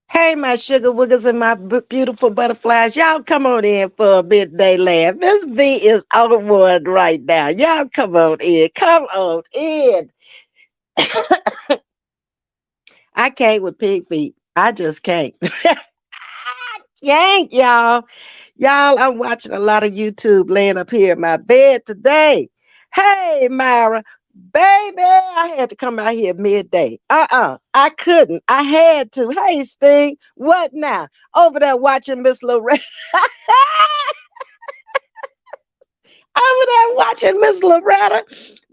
Hey, my sugar woogers and my beautiful butterflies. Y'all come on in for a midday laugh. Miss V is on one right now. Y'all come on in. Come on in. I can't with pig feet. I just can't. I can't, y'all. Y'all, I'm watching a lot of YouTube laying up here in my bed today. Hey, Myra. Baby, I had to come out here midday. I couldn't. I had to. Hey, Steve, what now? Over there watching Miss Loretta. Over there watching Miss Loretta,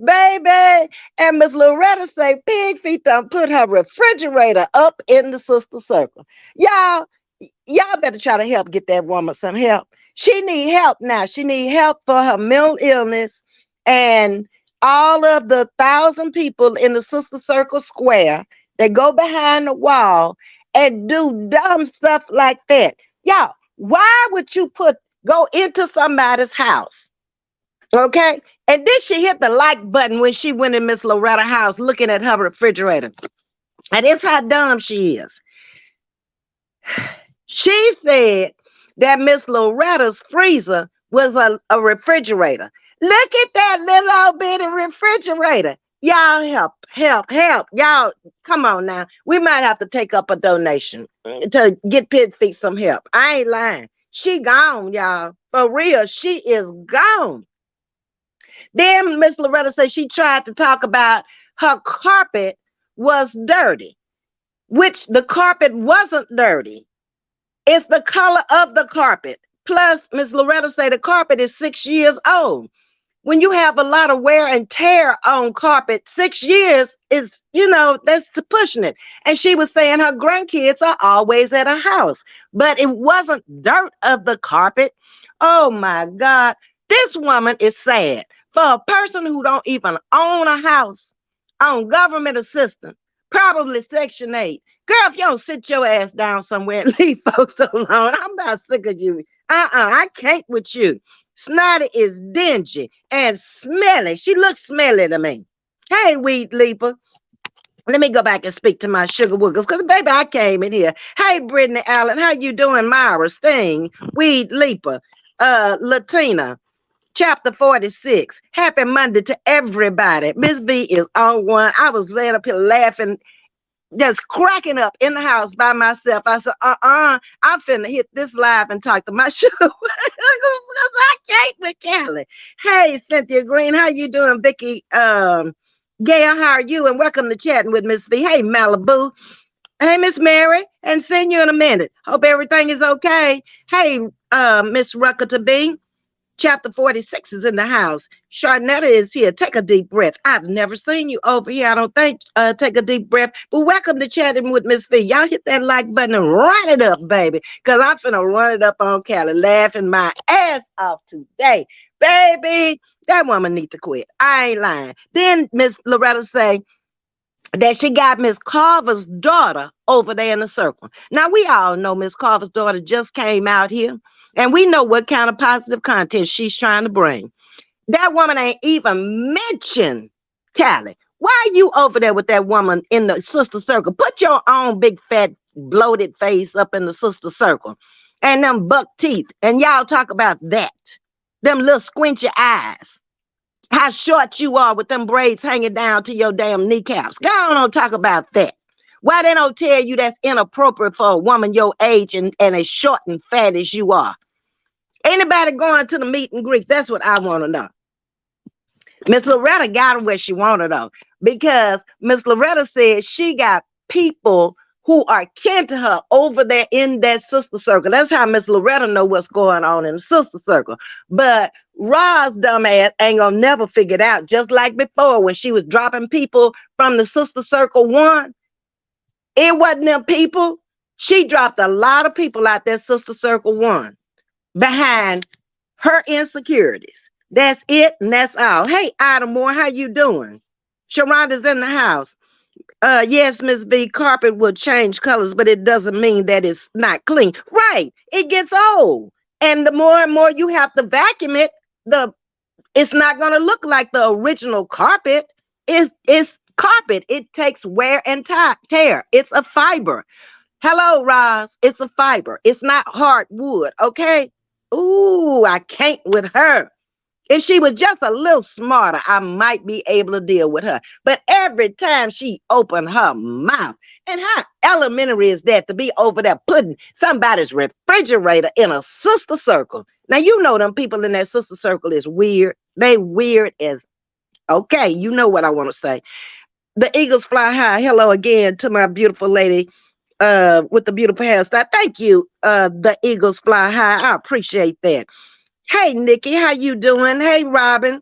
baby. And Miss Loretta say Pig Feet done put her refrigerator up in the sister circle. Y'all, y'all better try to help get that woman some help. She need help now. She need help for her mental illness and all of the 1,000 people in the sister circle square that go behind the wall and do dumb stuff like that. Y'all, why would you go into somebody's house? Okay. And then she hit the like button when she went in Miss Loretta's house looking at her refrigerator. And it's how dumb she is. She said that Miss Loretta's freezer was a refrigerator. Look at that little old bitty refrigerator. Y'all help. Y'all, come on now. We might have to take up a donation to get Pig Feet some help. I ain't lying. She gone, y'all. For real, she is gone. Then Miss Loretta said she tried to talk about her carpet was dirty, which the carpet wasn't dirty. It's the color of the carpet. Plus, Miss Loretta said the carpet is 6 years old. When you have a lot of wear and tear on carpet, 6 years is, that's pushing it. And she was saying her grandkids are always at her house, but it wasn't dirt of the carpet. Oh my God. This woman is sad. For a person who don't even own a house, on government assistance, probably Section 8. Girl, if you don't sit your ass down somewhere and leave folks alone, I'm not sick of you. I can't with you. Snotty is dingy and smelly. She looks smelly to me. Hey, Weed Leaper. Let me go back and speak to my sugar woogers, because, baby, I came in here. Hey, Brittany Allen, how you doing? Myra, Sting, Weed Leaper, Latina. Chapter 46. Happy Monday to everybody. Ms.V is on one. I was laying up here laughing, just cracking up in the house by myself. I said, I'm finna hit this live and talk to my sugar. I can't with Callie. Hey, Cynthia Green, how you doing? Vicky Gail, how are you? And welcome to Chatting with Miss V. Hey, Malibu. Hey, Miss Mary, and send you in a minute. Hope everything is okay. Hey, Miss Rucker to be. Chapter 46 is in the house. Charnetta is here. Take a deep breath. I've never seen you over here, I don't think. Take a deep breath. But welcome to Chatting with Ms. V. Y'all hit that like button and run it up, baby. Because I'm finna run it up on Callie, laughing my ass off today. Baby, that woman need to quit. I ain't lying. Then Miss Loretta say that she got Miss Carver's daughter over there in the circle. Now, we all know Miss Carver's daughter just came out here. And we know what kind of positive content she's trying to bring. That woman ain't even mentioned Callie. Why are you over there with that woman in the sister circle? Put your own big fat bloated face up in the sister circle and them buck teeth. And y'all talk about that. Them little squinty eyes. How short you are with them braids hanging down to your damn kneecaps. Go on, talk about that. Why they don't tell you that's inappropriate for a woman your age and as short and fat as you are? Anybody going to the meet and greet? That's what I want to know. Miss Loretta got her where she wanted her, because Miss Loretta said she got people who are kin to her over there in that sister circle. That's how Miss Loretta know what's going on in the sister circle. But Ra's dumbass ain't gonna never figure it out. Just like before when she was dropping people from the sister circle one, it wasn't them people. She dropped a lot of people out that sister circle one behind her insecurities. That's it, and that's all. Hey, Ida Moore, how you doing? Sharonda's in the house. Yes, Ms. V, carpet will change colors, but it doesn't mean that it's not clean. Right, it gets old. And the more and more you have to vacuum it, it's not going to look like the original carpet. It's carpet. It takes wear and tear. It's a fiber. Hello, Roz. It's a fiber. It's not hardwood, okay? Ooh, I can't with her. If she was just a little smarter, I might be able to deal with her. But every time she opened her mouth, and how elementary is that to be over there putting somebody's refrigerator in a sister circle? Now, you know them people in that sister circle is weird. They weird as, okay, you know what I want to say. The Eagles fly high. Hello again to my beautiful lady with the beautiful hairstyle. Thank you, the Eagles fly high. I appreciate that. Hey, Nikki, how you doing? Hey, Robin,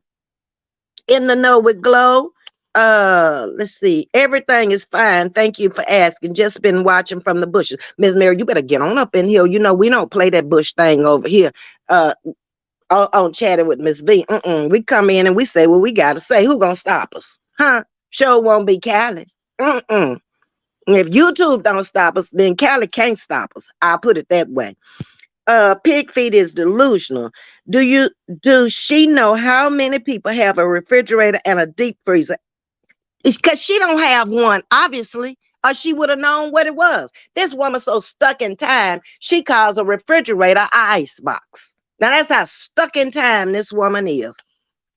in the know with Glow. Let's see. Everything is fine. Thank you for asking. Just been watching from the bushes. Miss Mary, you better get on up in here. You know, we don't play that bush thing over here. On chatting with Ms. V. We come in and we say what we gotta say. Who gonna stop us? Huh? Sure won't be Callie. If YouTube don't stop us, then Callie can't stop us. I'll put it that way. Pigfeet is delusional. Does she know how many people have a refrigerator and a deep freezer? Because she don't have one, obviously, or she would have known what it was. This woman so stuck in time, she calls a refrigerator a ice box. Now that's how stuck in time this woman is.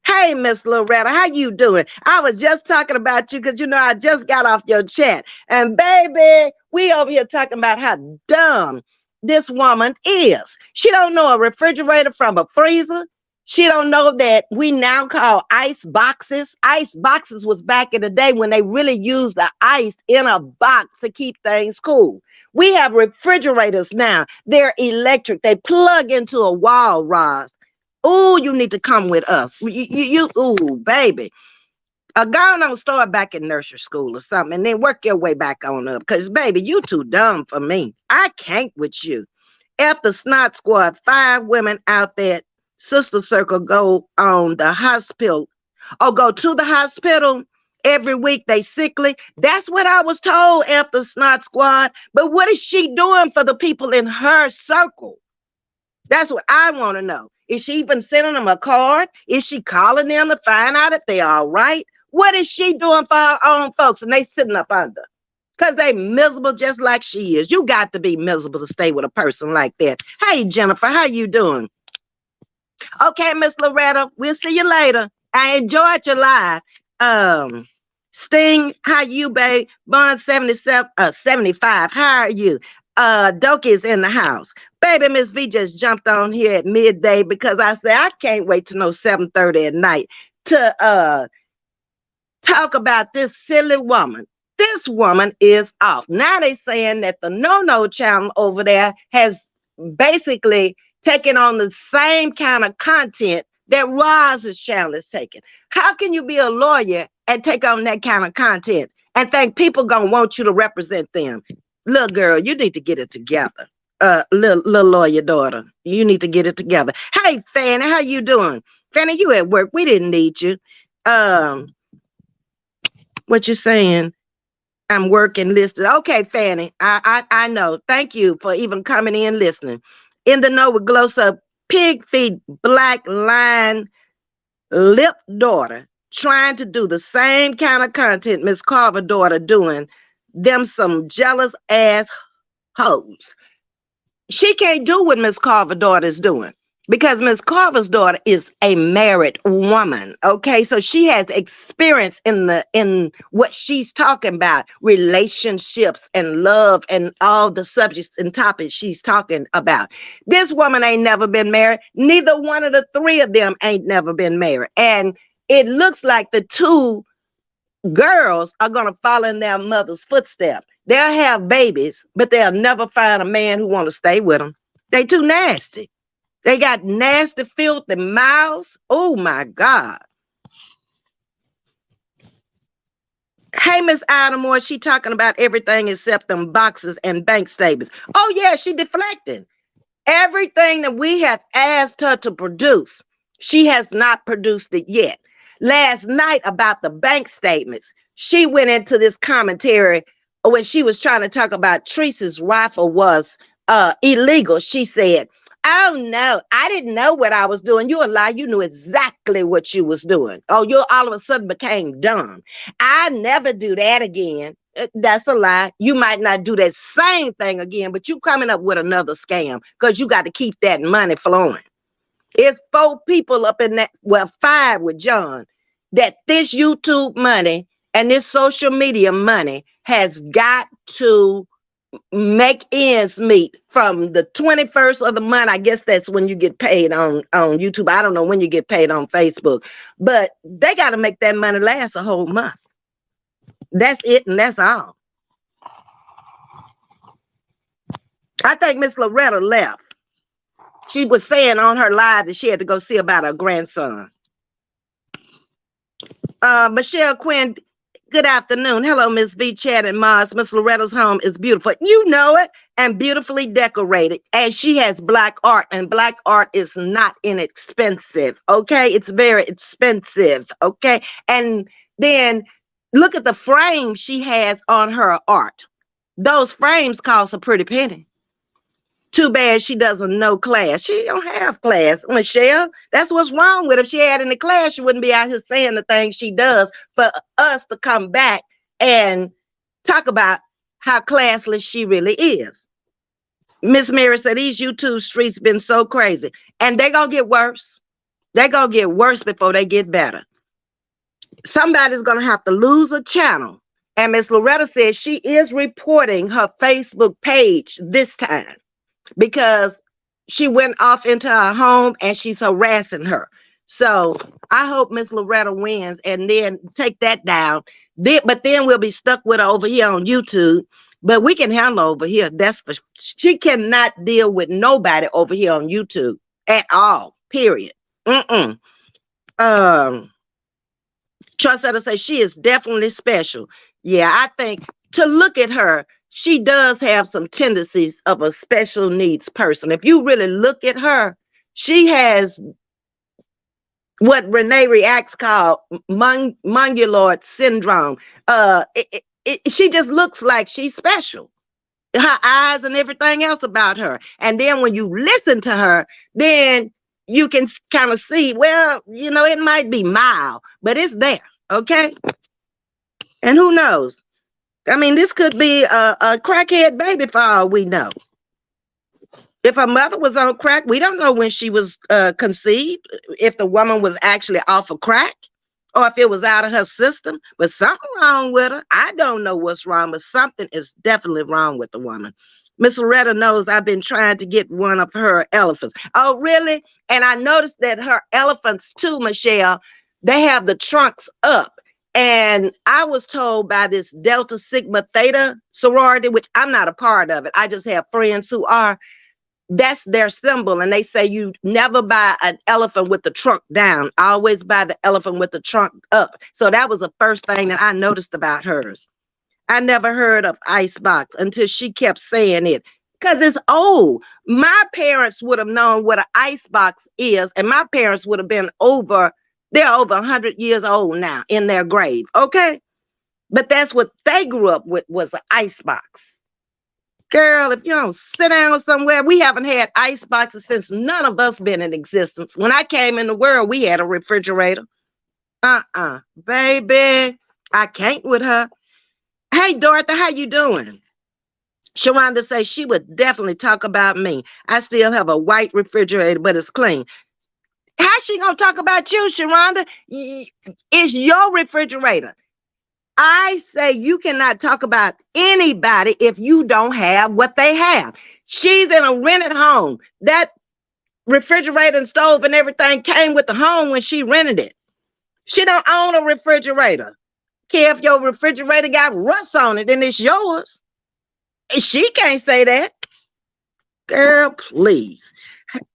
Hey, Miss Loretta, how you doing? I was just talking about you because, you know, I just got off your chat. And, baby, we over here talking about how dumb this woman is. She don't know a refrigerator from a freezer. She don't know that we now call ice boxes. Ice boxes was back in the day when they really used the ice in a box to keep things cool. We have refrigerators now. They're electric. They plug into a wall, Roz. Oh, you need to come with us. Ooh, baby. Go on, start back in nursery school or something and then work your way back on up. Because, baby, you too dumb for me. I can't with you. After Snot Squad, 5 women out there, Sister Circle, go on the hospital or go to the hospital every week. They sickly. That's what I was told after Snot Squad. But what is she doing for the people in her circle? That's what I want to know. Is she even sending them a card? Is she calling them to find out if they're all right? What is she doing for her own folks? And they sitting up under. Because they miserable just like she is. You got to be miserable to stay with a person like that. Hey, Jennifer, how you doing? Okay, Miss Loretta, we'll see you later. I enjoyed your live. Sting, how you, babe? Bond 77, 75, how are you? Doki's in the house. Baby, Ms. V just jumped on here at midday because I said I can't wait to know 7:30 at night to talk about this silly woman. This woman is off. Now they saying that the No channel over there has basically taken on the same kind of content that Roz's channel is taking. How can you be a lawyer and take on that kind of content and think people gonna want you to represent them? Little girl, you need to get it together. Little lawyer daughter, you need to get it together. Hey, Fanny, how you doing? Fanny, you at work. We didn't need you. What you saying? I'm working listed. Okay, Fanny, I know. Thank you for even coming in listening. In the know with Glow Up, Pigfeet, Black Line, Lip daughter, trying to do the same kind of content Miss Carver daughter doing. Them some jealous ass hoes. She can't do what Miss Carver's daughter is doing because Miss Carver's daughter is a married woman. Okay, so she has experience in what she's talking about, relationships and love and all the subjects and topics she's talking about. This woman ain't never been married. Neither one of the 3 of them ain't never been married. And it looks like the 2 girls are going to follow in their mother's footsteps. They'll have babies, but they'll never find a man who want to stay with them. They too nasty. They got nasty, filthy mouths. Oh, my God. Hey, Miss Adamore, she talking about everything except them boxes and bank statements. Oh, yeah, she deflecting. Everything that we have asked her to produce, she has not produced it yet. Last night about the bank statements, she went into this commentary when she was trying to talk about Teresa's rifle was illegal. She said, oh no, I didn't know what I was doing. You a lie. You knew exactly what you was doing. Oh, you all of a sudden became dumb. I never do that again. That's a lie. You might not do that same thing again, but you coming up with another scam because you got to keep that money flowing. It's 4 people up in that, well, 5 with John, that this YouTube money and this social media money has got to make ends meet from the 21st of the month. I guess that's when you get paid on YouTube. I don't know when you get paid on Facebook, but they got to make that money last a whole month. That's it, and that's all. I think Miss Loretta left. She was saying on her live that she had to go see about her grandson. Michelle Quinn, good afternoon. Hello, Ms.V, Chad, and Mars. Miss Loretta's home is beautiful. You know it, and beautifully decorated. And she has black art, and black art is not inexpensive, okay? It's very expensive, okay? And then look at the frame she has on her art. Those frames cost a pretty penny. Too bad she doesn't know class. She don't have class, Michelle. That's what's wrong with her. If she had any class, she wouldn't be out here saying the things she does for us to come back and talk about how classless she really is. Miss Mary said, these YouTube streets been so crazy. And they're going to get worse. They're going to get worse before they get better. Somebody's going to have to lose a channel. And Miss Loretta said she is reporting her Facebook page this time, because she went off into her home and she's harassing her. So I hope Miss Loretta wins and then take that down. But then we'll be stuck with her over here on YouTube. But we can handle over here. That's for, she cannot deal with nobody over here on YouTube at all. Period. Trustetta say she is definitely special. Yeah, I think to look at her, she does have some tendencies of a special needs person. If you really look at her, she has what Renee Reacts called mongoloid syndrome. She just looks like she's special. Her eyes and everything else about her. And then when you listen to her, then you can kind of see, well, you know, it might be mild, but it's there, okay? And who knows? I mean, this could be a crackhead baby for all we know. If her mother was on crack, we don't know when she was conceived, if the woman was actually off of crack or if it was out of her system. But something wrong with her. I don't know what's wrong, but something is definitely wrong with the woman. Miss Loretta knows I've been trying to get one of her elephants. Oh, really? And I noticed that her elephants too, Michelle, they have the trunks up. And I was told by this Delta Sigma Theta sorority, which I'm not a part of it. I just have friends who are. That's their symbol. And they say you never buy an elephant with the trunk down. Always buy the elephant with the trunk up. So that was the first thing that I noticed about hers. I never heard of Icebox until she kept saying it. Because it's old. My parents would have known what an icebox is. And my parents would have been over. They're over 100 years old now in their grave, okay? But that's what they grew up with, was an icebox. Girl, if you don't sit down somewhere, we haven't had iceboxes since none of us been in existence. When I came in the world, we had a refrigerator. Baby, I can't with her. Hey, Dorothy, how you doing? Sharonda says she would definitely talk about me. I still have a white refrigerator, but it's clean. How's she gonna talk about you, Sharonda? It's your refrigerator. I say you cannot talk about anybody if you don't have what they have. She's in a rented home. That refrigerator and stove and everything came with the home when she rented it. She don't own a refrigerator. Care if your refrigerator got rust on it, then it's yours. She can't say that. Girl, please.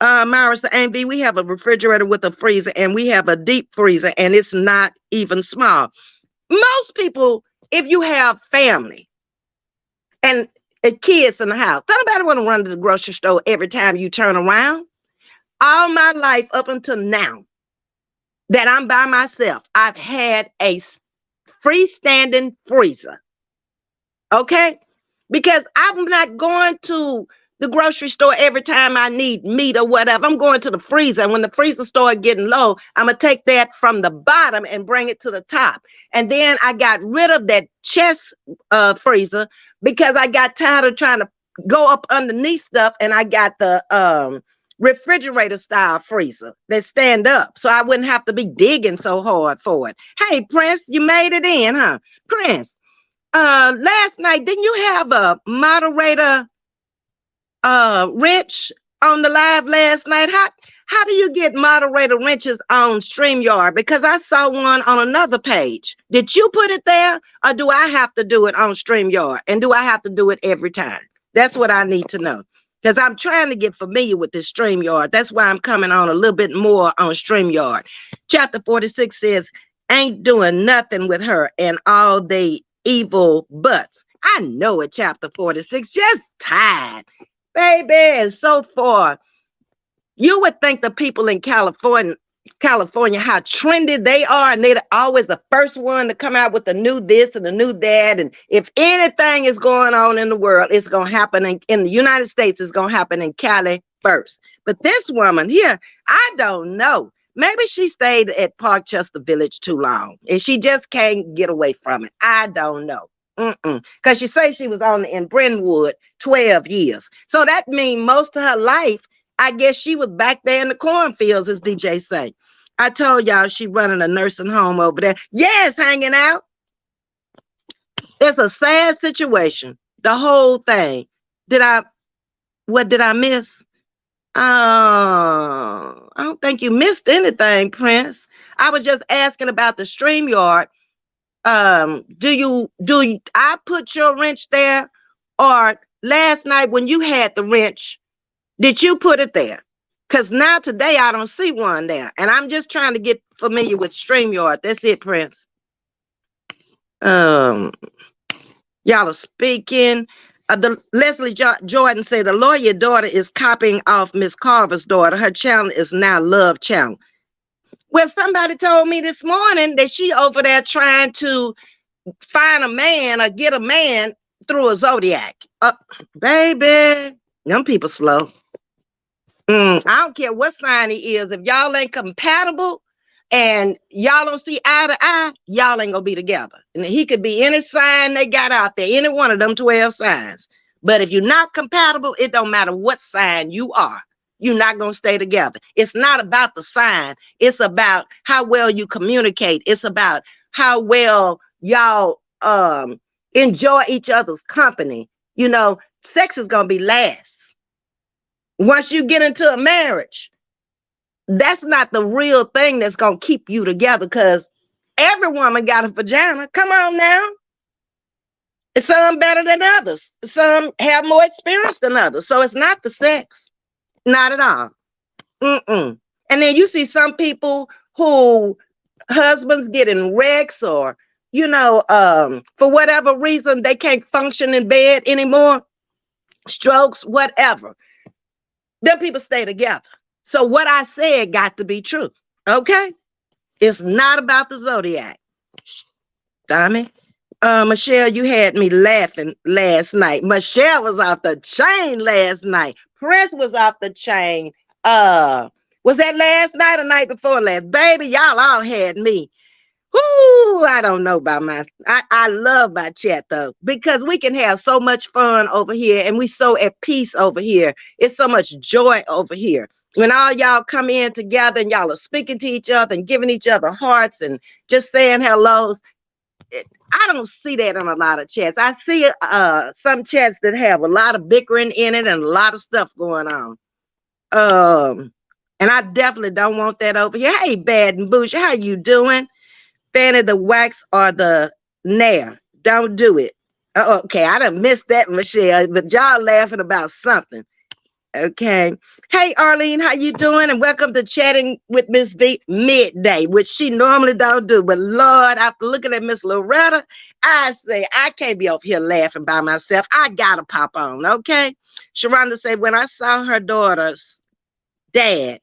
Myra said, Amy, we have a refrigerator with a freezer and we have a deep freezer and it's not even small. Most people, if you have family and kids in the house, nobody want to run to the grocery store every time you turn around. All my life up until now that I'm by myself, I've had a freestanding freezer. Okay? Because I'm not going to the grocery store every time I need meat or whatever. I'm going to the freezer. And when the freezer start getting low, I'm going to take that from the bottom and bring it to the top. And then I got rid of that chest freezer because I got tired of trying to go up underneath stuff. And I got the refrigerator style freezer that stand up. So I wouldn't have to be digging so hard for it. Hey, Prince, you made it in, huh? Prince, last night, didn't you have a moderator wrench on the live last night? How do you get moderator wrenches on StreamYard? Because I saw one on another page. Did you put it there, or do I have to do it on StreamYard? And do I have to do it every time? That's what I need to know. Because I'm trying to get familiar with this StreamYard. That's why I'm coming on a little bit more on StreamYard. Chapter 46 says, ain't doing nothing with her and all they evil butts. I know it, chapter 46, just tired. Baby, and so far, you would think the people in California, how trendy they are, and they're always the first one to come out with the new this and the new that. And if anything is going on in the world, it's going to happen in the United States, it's going to happen in Cali first. But this woman here, I don't know. Maybe she stayed at Parkchester Village too long and she just can't get away from it. I don't know. Because she say she was on in Brentwood 12 years. So that means most of her life, I guess she was back there in the cornfields, as DJ say. I told y'all she running a nursing home over there. Yes, hanging out. It's a sad situation. The whole thing. What did I miss? I don't think you missed anything, Prince. I was just asking about the StreamYard. Do I put your wrench there, or last night when you had the wrench, did you put it there? Because now today I don't see one there, and I'm just trying to get familiar with StreamYard. That's it, Prince. Y'all are speaking. The Leslie Jordan said the lawyer daughter is copying off Miss Carver's daughter. Her channel is now Love Channel. Well, somebody told me this morning that she over there trying to find a man or get a man through a zodiac. Baby, them people slow. I don't care what sign he is. If y'all ain't compatible and y'all don't see eye to eye, y'all ain't gonna be together. And he could be any sign they got out there, any one of them 12 signs. But if you're not compatible, it don't matter what sign you are. You're not going to stay together. It's not about the sign. It's about how well you communicate. It's about how well y'all enjoy each other's company. You know, sex is going to be last. Once you get into a marriage, that's not the real thing that's going to keep you together, because every woman got a vagina. Come on now. Some better than others. Some have more experience than others. So it's not the sex. Not at all. And then you see some people who husbands get in wrecks, or, you know, for whatever reason, they can't function in bed anymore. Strokes, whatever. Them people stay together. So what I said got to be true. Okay? It's not about the zodiac. Dummy. Michelle, you had me laughing last night. Michelle was off the chain last night. Prince was off the chain. Was that last night or night before last? Baby, y'all all had me. Whoo, I don't know about I love my chat though, because we can have so much fun over here and we so at peace over here. It's so much joy over here. When all y'all come in together and y'all are speaking to each other and giving each other hearts and just saying hellos. I don't see that in a lot of chats. I see some chats that have a lot of bickering in it and a lot of stuff going on. And I definitely don't want that over here. Hey, Bad and Bougie, how you doing? Fanny the wax or the nair. Don't do it. Okay, I done missed that, Michelle, but y'all laughing about something. Okay. Hey, Arlene, how you doing? And welcome to Chatting with Ms.V midday, which she normally don't do. But Lord, after looking at Miss Loretta, I say, I can't be over here laughing by myself. I gotta pop on, okay? Sharonda said, when I saw her daughter's dad,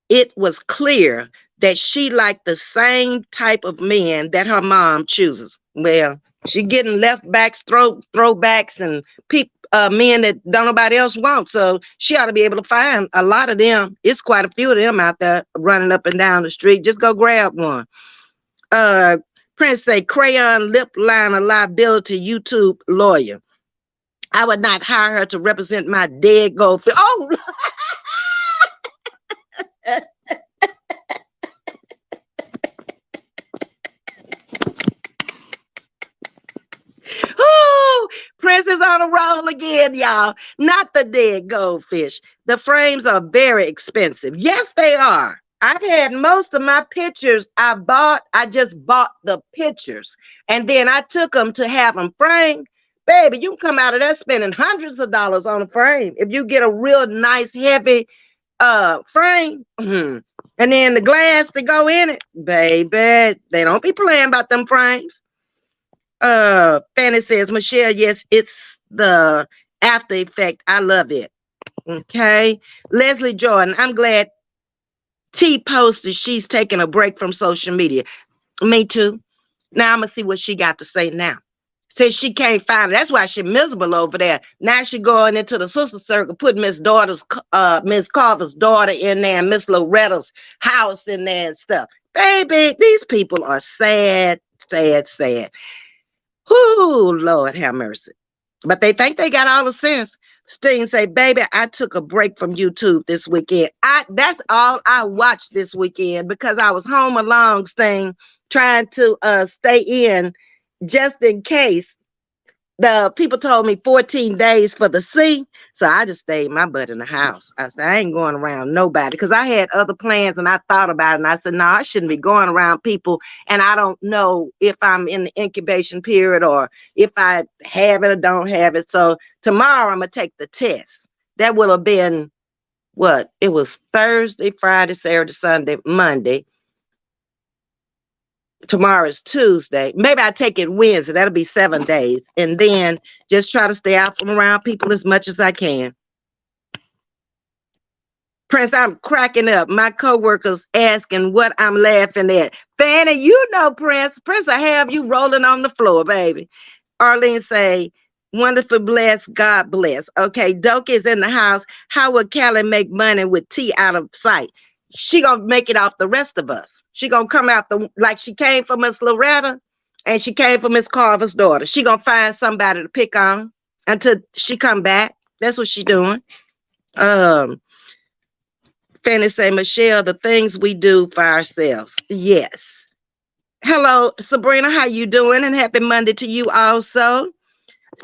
it was clear that she liked the same type of men that her mom chooses. Well, she getting left backs, throwbacks, and men that don't nobody else want. So she ought to be able to find a lot of them. It's quite a few of them out there running up and down the street. Just go grab one. Uh, Prince say crayon lip liner liability YouTube lawyer. I would not hire her to represent my dead goldfish. Oh, oh, Prince is on a roll again, y'all. Not the dead goldfish. The frames are very expensive. Yes, they are. I've had most of my pictures I just bought the pictures. And then I took them to have them framed. Baby, you can come out of there spending hundreds of dollars on a frame. If you get a real nice, heavy frame, and then the glass to go in it, baby, they don't be playing about them frames. Fanny says, Michelle, yes, it's the after effect. I love it. Okay. Leslie Jordan, I'm glad T posted she's taking a break from social media. Me too. Now I'm gonna see what she got to say now. Says she can't find it. That's why she's miserable over there. Now she going into the sister circle, putting Miss Carver's daughter in there, and Miss Loretta's house in there and stuff. Baby, these people are sad, sad, sad. Whoo, Lord have mercy. But they think they got all the sense. Sting say, baby, I took a break from YouTube this weekend. That's all I watched this weekend because I was home alone, Sting, trying to stay in just in case. The people told me 14 days for the sea. So I just stayed my butt in the house. I said, I ain't going around nobody because I had other plans and I thought about it. And I said, no, I shouldn't be going around people. And I don't know if I'm in the incubation period or if I have it or don't have it. So tomorrow I'm going to take the test. That will have been what? It was Thursday, Friday, Saturday, Sunday, Monday. Tomorrow is Tuesday. Maybe I take it Wednesday. That'll be 7 days. And then just try to stay out from around people as much as I can. Prince, I'm cracking up. My coworkers asking what I'm laughing at. Fanny, you know Prince. Prince, I have you rolling on the floor, baby. Arlene say, wonderful, bless, God bless. Okay, Doke is in the house. How would Callie make money with T out of sight? She gonna make it off the rest of us. She gonna come out like she came for Miss Loretta and she came for Miss Carver's daughter. She gonna find somebody to pick on until she come back. That's what she doing. Fanny say, Michelle, the things we do for ourselves. Yes. Hello, Sabrina, how you doing? And happy Monday to you also.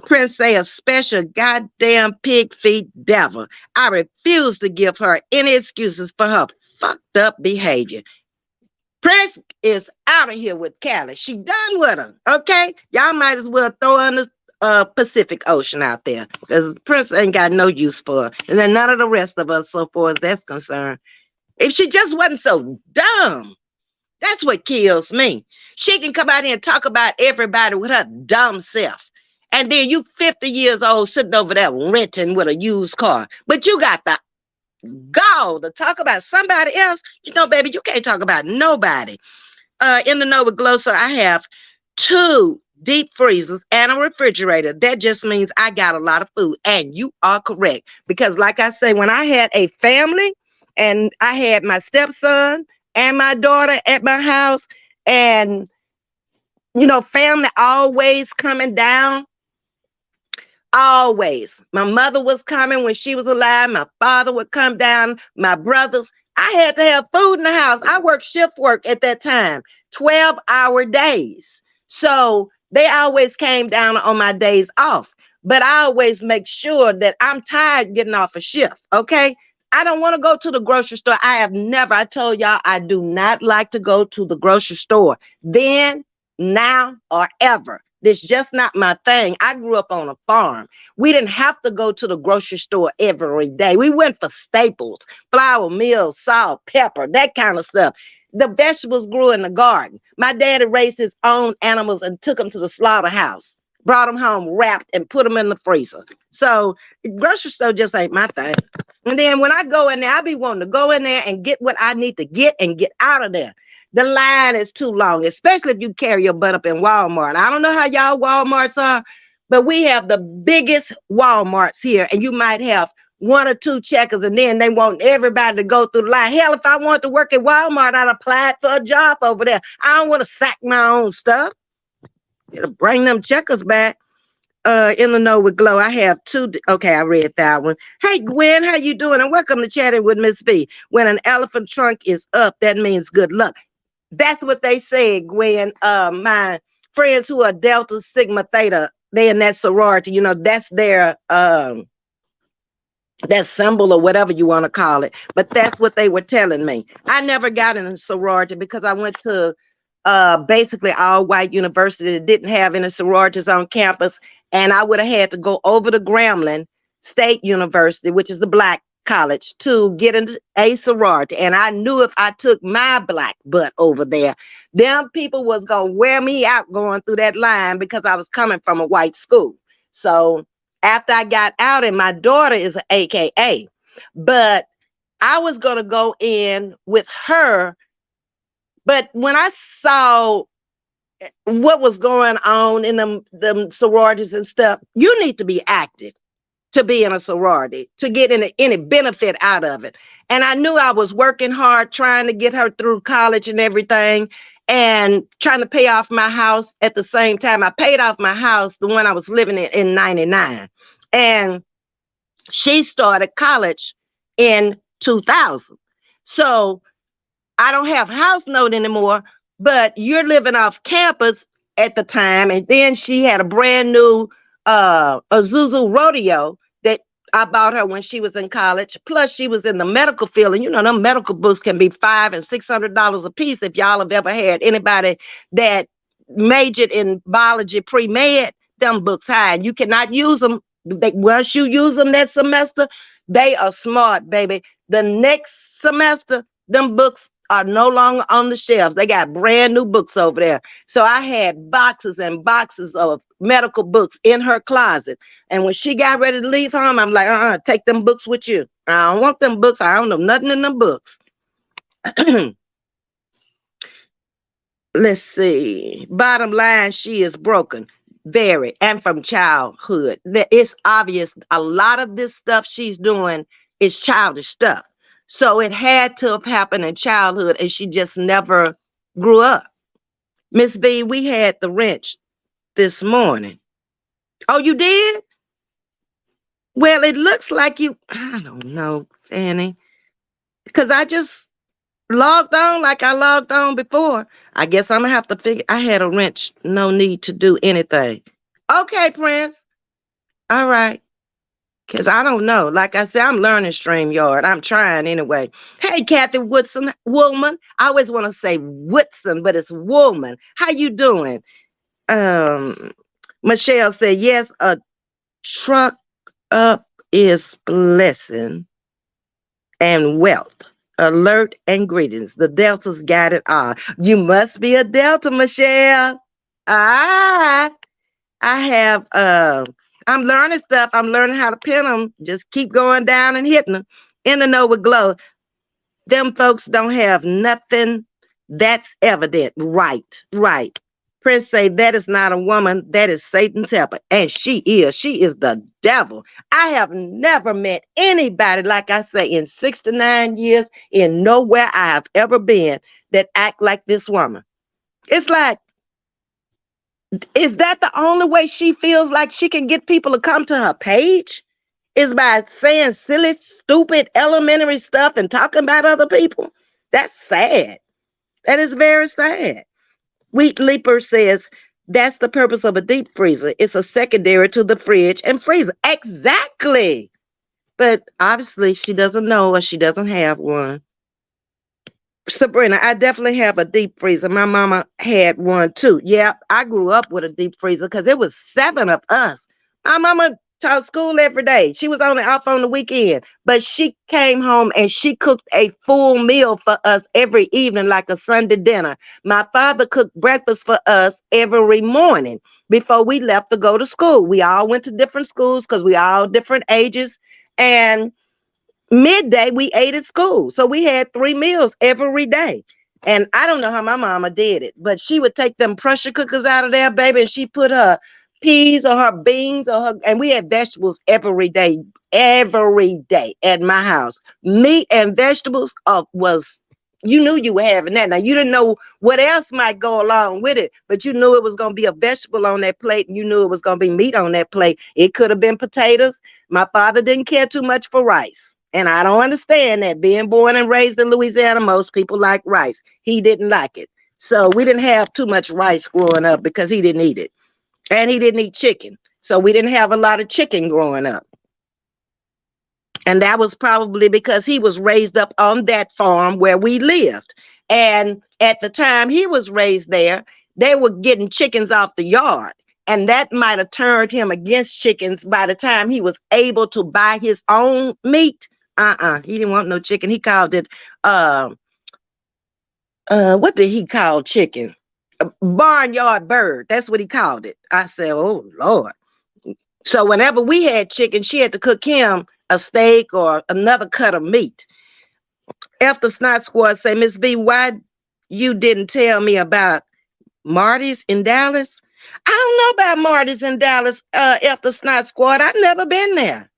Prince say a special goddamn pig feet devil. I refuse to give her any excuses for her fucked up behavior. Prince is out of here with Callie. She done with her. Okay? Y'all might as well throw her in the Pacific Ocean out there. Because Prince ain't got no use for her. And then none of the rest of us, so far as that's concerned. If she just wasn't so dumb. That's what kills me. She can come out here and talk about everybody with her dumb self. And then you 50 years old sitting over there renting with a used car. But you got the gall to talk about somebody else. You know, baby, you can't talk about nobody. In the Nova Glossa, I have 2 deep freezers and a refrigerator. That just means I got a lot of food. And you are correct. Because like I say, when I had a family and I had my stepson and my daughter at my house, and, you know, family always coming down. Always. My mother was coming when she was alive. My father would come down. My brothers. I had to have food in the house. I worked shift work at that time, 12-hour days. So they always came down on my days off. But I always make sure that I'm tired getting off a shift. Okay. I don't want to go to the grocery store. I told y'all, I do not like to go to the grocery store. Then, now, or ever. This just not my thing. I grew up on a farm. We didn't have to go to the grocery store every day. We went for staples, flour, meal, salt, pepper, that kind of stuff. The vegetables grew in the garden. My daddy raised his own animals and took them to the slaughterhouse, brought them home wrapped and put them in the freezer. So grocery store just ain't my thing. And then when I go in there, I be wanting to go in there and get what I need to get and get out of there. The line is too long, especially if you carry your butt up in Walmart. I don't know how y'all Walmarts are, But we have the biggest Walmarts here, and you might have one or two checkers, and then they want everybody to go through the line. Hell, if I wanted to work at Walmart, I'd apply for a job over there. I don't want to sack my own stuff. It'll bring them checkers back. In the know with Glow. I have two. Okay, I read that one. Hey, Gwen, how you doing? And welcome to Chatting with Ms.V. When an elephant trunk is up, that means good luck. That's what they said, Gwen. My friends who are Delta Sigma Theta, they in that sorority, that's their that symbol or whatever you want to call it. But that's what they were telling me. I never got in a sorority because I went to basically all white university that didn't have any sororities on campus. And I would have had to go over to Grambling State University, which is the black college, to get into a sorority. And I knew if I took my black butt over there, them people was going to wear me out going through that line because I was coming from a white school. So after I got out, and my daughter is an AKA, but I was going to go in with her. But when I saw what was going on in them sororities and stuff, you need to be active to be in a sorority, to get any benefit out of it. And I knew I was working hard, trying to get her through college and everything, and trying to pay off my house at the same time. I paid off my house, the one I was living in 99. And she started college in 2000. So I don't have house note anymore, but you're living off campus at the time. And then she had a brand new Azuzu Rodeo that I bought her when she was in college. Plus, she was in the medical field. And them medical books can be $500 and $600 a piece. If y'all have ever had anybody that majored in biology pre-med, them books high. And you cannot use them. Once you use them that semester, they are smart, baby. The next semester, them books are no longer on the shelves. They got brand new books over there. So I had boxes and boxes of medical books in her closet. And when she got ready to leave home, I'm like, take them books with you. I don't want them books. I don't know nothing in them books. Let's see. Bottom line, she is broken. Very. And from childhood. It's obvious a lot of this stuff she's doing is childish stuff. So it had to have happened in childhood, and she just never grew up. Miss V, we had the wrench this morning. Oh, you did? Well, it looks like I don't know, Fanny, because I just logged on like I logged on before. I guess I'm going to have to figure. I had a wrench, no need to do anything. Okay, Prince. All right. Because I don't know. Like I said, I'm learning StreamYard. I'm trying anyway. Hey, Kathy Woolman. I always want to say Woodson, but it's Woolman. How you doing? Michelle said, yes, a truck up is blessing and wealth. Alert and greetings. The Deltas got it all. You must be a Delta, Michelle. I have I'm learning stuff. I'm learning how to pin them. Just keep going down and hitting them. In the know with Glow. Them folks don't have nothing that's evident. Right. Prince say that is not a woman. That is Satan's helper. And she is. She is the devil. I have never met anybody, like I say, in 69 years, in nowhere I have ever been, that act like this woman. It's like, is that the only way she feels like she can get people to come to her page? Is by saying silly, stupid, elementary stuff and talking about other people? That's sad. That is very sad. Wheat Leaper says, that's the purpose of a deep freezer. It's a secondary to the fridge and freezer. Exactly. But obviously she doesn't know, or she doesn't have one. Sabrina, I definitely have a deep freezer. My mama had one too. Yeah, I grew up with a deep freezer because it was 7 of us. My mama taught school every day. She was only off on the weekend, but she came home and she cooked a full meal for us every evening, like a Sunday dinner. My father cooked breakfast for us every morning before we left to go to school. We all went to different schools because we all different ages, and midday we ate at school. So we had 3 meals every day. And I don't know how my mama did it, but she would take them pressure cookers out of there, baby, and she put her peas or her beans or her, and we had vegetables every day at my house. Meat and vegetables was, you knew you were having that. Now you didn't know what else might go along with it, but you knew it was going to be a vegetable on that plate, and you knew it was going to be meat on that plate. It could have been potatoes. My father didn't care too much for rice, and I don't understand that. Being born and raised in Louisiana, most people like rice. He didn't like it, so we didn't have too much rice growing up because he didn't eat it, and he didn't eat chicken, so we didn't have a lot of chicken growing up. And that was probably because he was raised up on that farm where we lived. And at the time he was raised there, they were getting chickens off the yard. And that might have turned him against chickens by the time he was able to buy his own meat. He didn't want no chicken. He called it, what did he call chicken? A barnyard bird. That's what he called it. I said, oh, Lord. So whenever we had chicken, she had to cook him a steak or another cut of meat. After Snot Squad say, Miss V, why you didn't tell me about Marty's in Dallas? I don't know about Marty's in Dallas, after Snot Squad. I've never been there.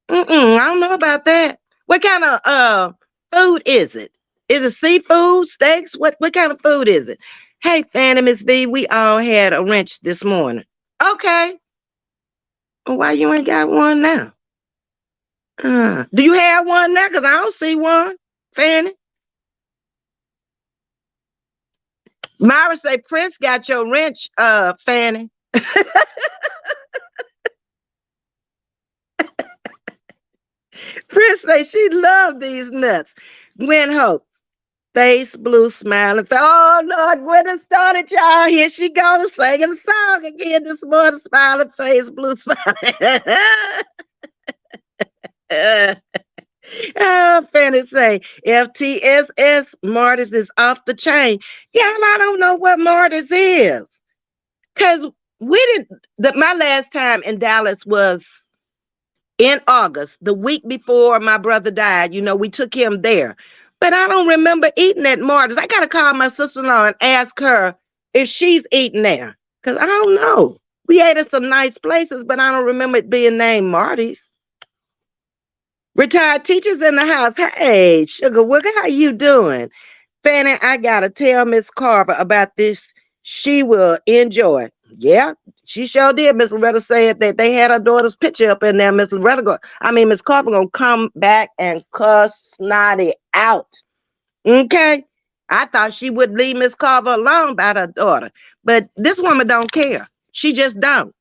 I don't know about that. What kind of food is it? Is it seafood, steaks? What kind of food is it? Hey, Fanny, Miss V, we all had a wrench this morning. Okay. Well, why you ain't got one now? Do you have one now? Because I don't see one, Fanny. Myra say, Prince got your wrench, Fanny. Prince say she loved these nuts. Gwen Hope, face blue, smiling. Oh, Lord, Gwen has started, y'all. Here she goes, singing the song again this morning. Smiling face, blue, smiling. Fanny say, FTSS, Marty's is off the chain. Yeah, I don't know what Marty's is. Because my last time in Dallas was in August, the week before my brother died. You know, we took him there. But I don't remember eating at Marty's. I got to call my sister-in-law and ask her if she's eating there. Because I don't know. We ate at some nice places, but I don't remember it being named Marty's. Retired teachers in the house. Hey, Sugar Wooger, how you doing? Fanny, I got to tell Miss Carver about this. She will enjoy. Yeah, she sure did. Miss Loretta said that they had her daughter's picture up in there. Miss Carver gonna come back and cuss Snotty out. Okay? I thought she would leave Miss Carver alone about her daughter. But this woman don't care. She just don't.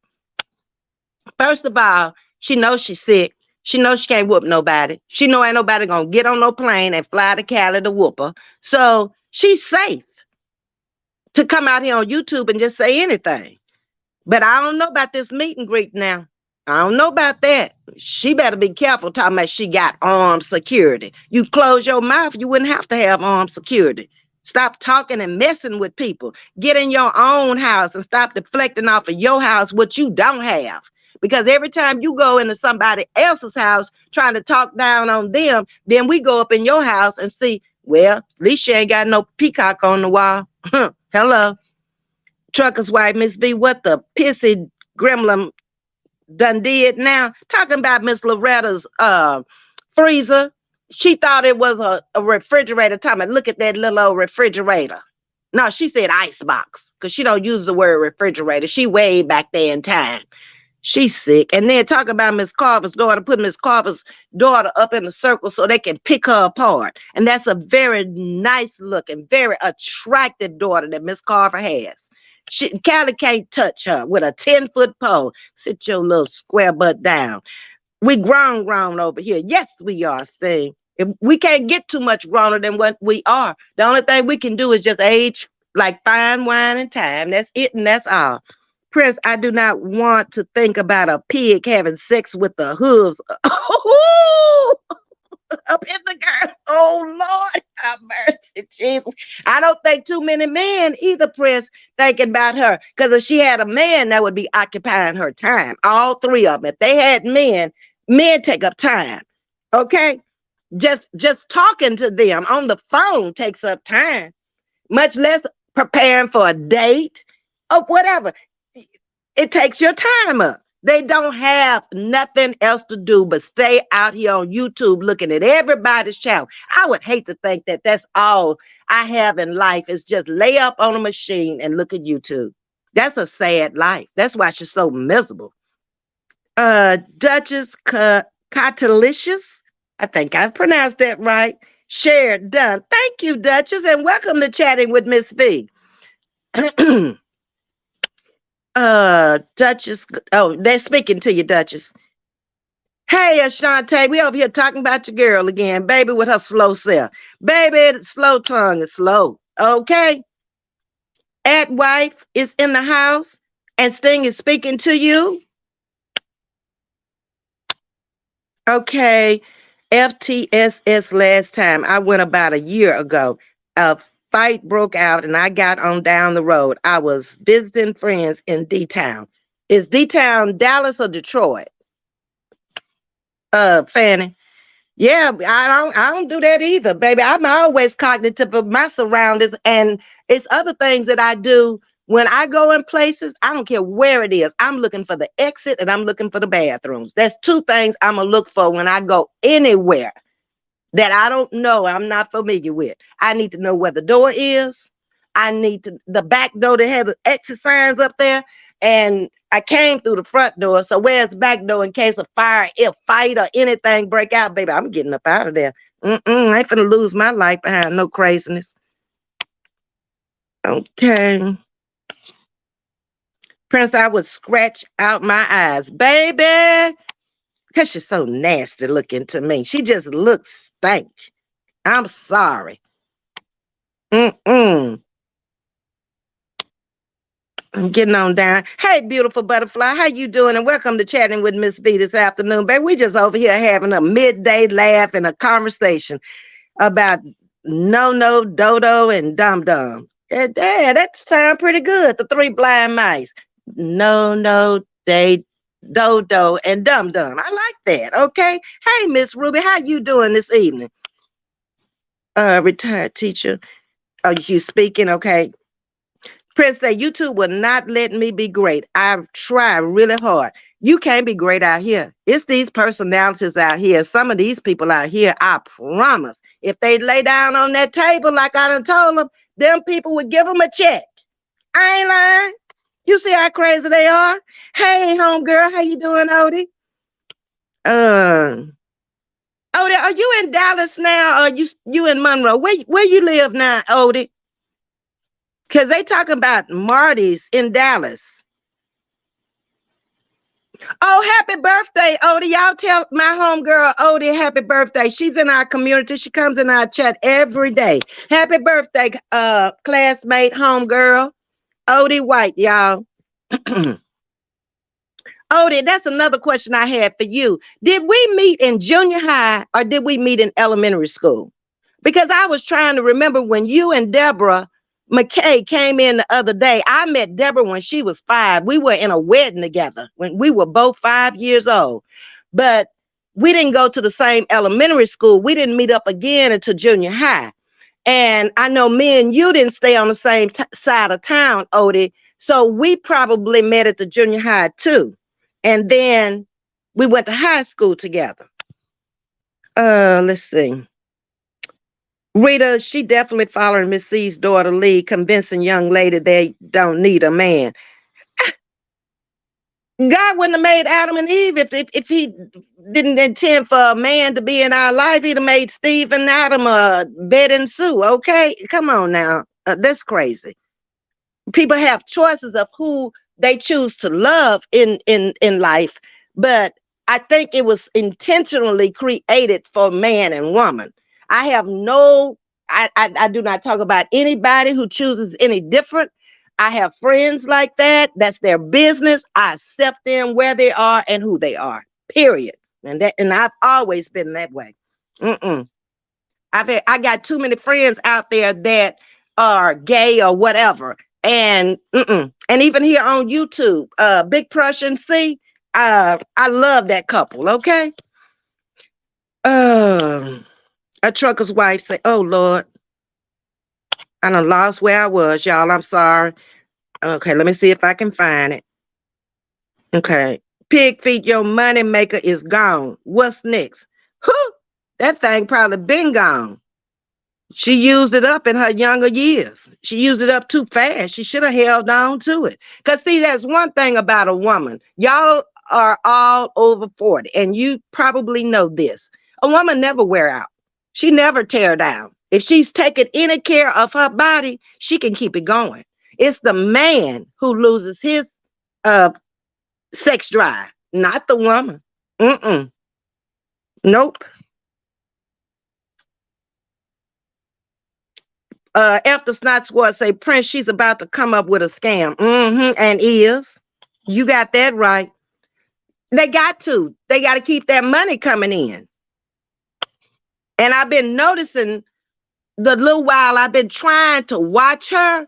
First of all, she knows she's sick. She knows she can't whoop nobody. She know ain't nobody gonna get on no plane and fly to Cali to whoop her. So she's safe to come out here on YouTube and just say anything. But I don't know about this meet and greet now. I don't know about that. She better be careful talking about she got armed security. You close your mouth, you wouldn't have to have armed security. Stop talking and messing with people. Get in your own house and stop deflecting off of your house what you don't have. Because every time you go into somebody else's house trying to talk down on them, then we go up in your house and see, well, at least she ain't got no peacock on the wall. Hello. Trucker's wife, Ms. V, what the pissy gremlin done did now? Talking about Miss Loretta's freezer. She thought it was a refrigerator. Look at that little old refrigerator. No, she said icebox because she don't use the word refrigerator. She way back there in time. She's sick. And then talk about Miss Carver's daughter, put Miss Carver's daughter up in a circle so they can pick her apart. And that's a very nice looking, very attractive daughter that Miss Carver has. Callie can't touch her with a 10-foot pole. Sit your little square butt down. We grown over here. Yes, we are, Sting. If we can't get too much growner than what we are. The only thing we can do is just age like fine wine and time. That's it, and that's all. Prince, I do not want to think about a pig having sex with the hooves. Up in the girl. Oh, Lord, have mercy, Jesus. I don't think too many men either, Prince, thinking about her. Because if she had a man, that would be occupying her time. All three of them. If they had men take up time. Okay? Just talking to them on the phone takes up time. Much less preparing for a date or whatever. it takes your time up. They don't have nothing else to do but stay out here on YouTube looking at everybody's channel. I would hate to think that that's all I have in life is just lay up on a machine and look at YouTube. That's a sad life. That's why she's so miserable. Duchess Catalicious. I think I pronounced that right. Shared, done. Thank you, Duchess, and welcome to Chatting with Miss V. Duchess. Oh, they're speaking to you, Duchess. Hey, Ashante, we over here talking about your girl again, baby, with her slow self. Baby, slow tongue is slow. Okay. At wife is in the house and Sting is speaking to you. Okay. FTSS last time I went about a year ago. A fight broke out and I got on down the road. I was visiting friends in D-Town. Is D-Town Dallas or Detroit? Fanny. Yeah, I don't do that either, baby. I'm always cognitive of my surroundings, and it's other things that I do when I go in places. I don't care where it is. I'm looking for the exit and I'm looking for the bathrooms. That's two things I'm gonna look for when I go anywhere that I don't know, I'm not familiar with. I need to know where the door is. I need to the back door that has the exit signs up there. And I came through the front door. So where's the back door in case of fire, if fight or anything break out, baby? I'm getting up out of there. I ain't finna lose my life behind no craziness. Okay. Prince, I would scratch out my eyes, baby. Because she's so nasty looking to me. She just looks stank. I'm sorry. I'm getting on down. Hey, beautiful butterfly. How you doing? And welcome to Chatting with Ms. V this afternoon, baby. We just over here having a midday laugh and a conversation about no, dodo, and dum dum. Yeah, that sounds pretty good. The three blind mice. No, they dodo and dum dum. I like that. Okay. Hey, Miss Ruby, how you doing this evening? Retired teacher. Oh, you speaking? Okay. Prince say YouTube will not let me be great. I've tried really hard. You can't be great out here. It's these personalities out here. Some of these people out here, I promise, if they lay down on that table like I done told them people would give them a check. I ain't lying. You see how crazy they are? Hey, homegirl, how you doing, Odie? Odie, are you in Dallas now or you in Monroe? Where you live now, Odie? Because they talk about Marty's in Dallas. Oh, happy birthday, Odie. Y'all tell my homegirl, Odie, happy birthday. She's in our community. She comes in our chat every day. Happy birthday, classmate, homegirl. Odie White, y'all. Odie, that's another question I had for you. Did we meet in junior high or did we meet in elementary school? Because I was trying to remember when you and Deborah McKay came in the other day. I met Deborah when she was 5. We were in a wedding together when we were both 5 years old. But we didn't go to the same elementary school. We didn't meet up again until junior high. And I know me and you didn't stay on the same side of town, Odie. So we probably met at the junior high too. And then we went to high school together. Let's see. Rita, she definitely following Miss C's daughter lead, convincing young lady they don't need a man. God wouldn't have made Adam and Eve if he didn't intend for a man to be in our life. He'd have made Steve and Adam Bet and Sue. Okay, come on now, that's crazy. People have choices of who they choose to love in life, but I think it was intentionally created for man and woman. I have no, I do not talk about anybody who chooses any different. I have friends like that. That's their business. I accept them where they are and who they are. Period. And I've always been that way. I got too many friends out there that are gay or whatever. And even here on YouTube, Big Prussian C, I love that couple. Okay. A trucker's wife say, "Oh Lord, I done lost where I was, y'all. I'm sorry." Okay, let me see if I can find it. Okay. Pigfeet, your money maker is gone. What's next? Whew, that thing probably been gone. She used it up in her younger years. She used it up too fast. She should have held on to it. Because, see, that's one thing about a woman. Y'all are all over 40, and you probably know this. A woman never wear out. She never tear down. If she's taking any care of her body, she can keep it going. It's the man who loses his uh, sex drive, not the woman. Mm-mm. Nope. After Snot Squad say, Prince, she's about to come up with a scam. And is. You got that right. They got to. They got to keep that money coming in. And I've been noticing the little while I've been trying to watch her.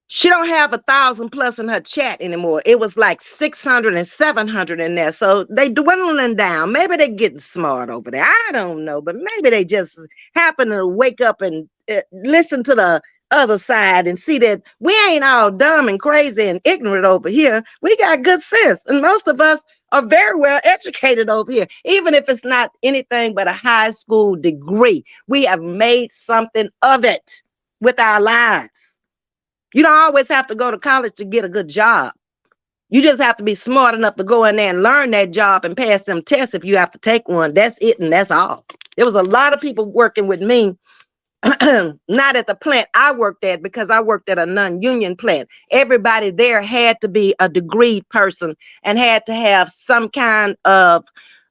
She don't have 1,000 plus in her chat anymore. It was like 600 and 700 in there. So they dwindling down. Maybe they getting smart over there. I don't know, but maybe they just happen to wake up and listen to the other side and see that we ain't all dumb and crazy and ignorant over here. We got good sense. And most of us are very well educated over here. Even if it's not anything but a high school degree, we have made something of it with our lives. You don't always have to go to college to get a good job. You just have to be smart enough to go in there and learn that job and pass them tests if you have to take one. That's it, and that's all. There was a lot of people working with me, not at the plant I worked at, because I worked at a non-union plant. Everybody there had to be a degreed person and had to have some kind of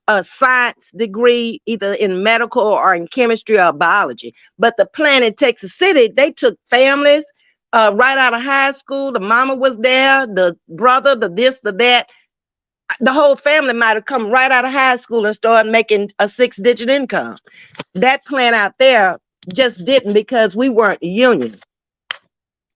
a science degree, either in medical or in chemistry or biology. But the plant in Texas City, they took families right out of high school. The mama was there, the brother, the this, the that. The whole family might have come right out of high school and started making a 6-digit income. That plant out there just didn't, because we weren't a union.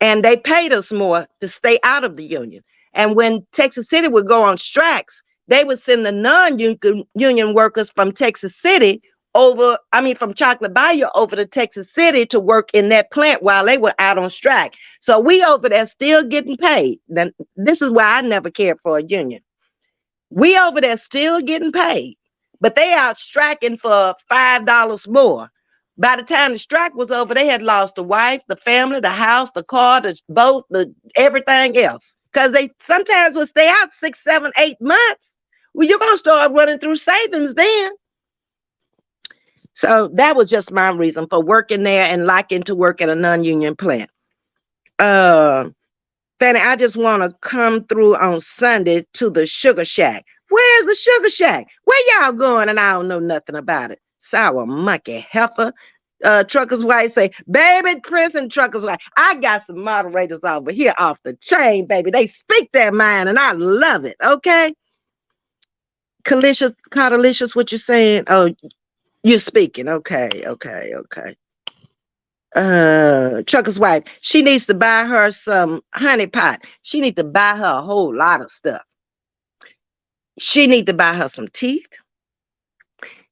And they paid us more to stay out of the union. And when Texas City would go on strikes, they would send the non-union workers from Texas City from Chocolate Bayou over to Texas City to work in that plant while they were out on strike. So we over there still getting paid. Then this is why I never cared for a union. We over there still getting paid, but they out striking for $5 more. By the time the strike was over, they had lost the wife, the family, the house, the car, the boat, the everything else. Because they sometimes will stay out 6, 7, 8 months. Well, you're gonna start running through savings then. So that was just my reason for working there and liking to work at a non-union plant. Fanny, I just want to come through on Sunday to the Sugar Shack. Where's the Sugar Shack? Where y'all going? And I don't know nothing about it. Sour monkey heifer. Trucker's wife say, baby, Prince and Trucker's wife. I got some moderators over here off the chain, baby. They speak their mind and I love it. Okay. Cardelicious, what you saying? Oh, you're speaking. Okay. Trucker's wife, she needs to buy her some honey pot. She needs to buy her a whole lot of stuff. She need to buy her some teeth.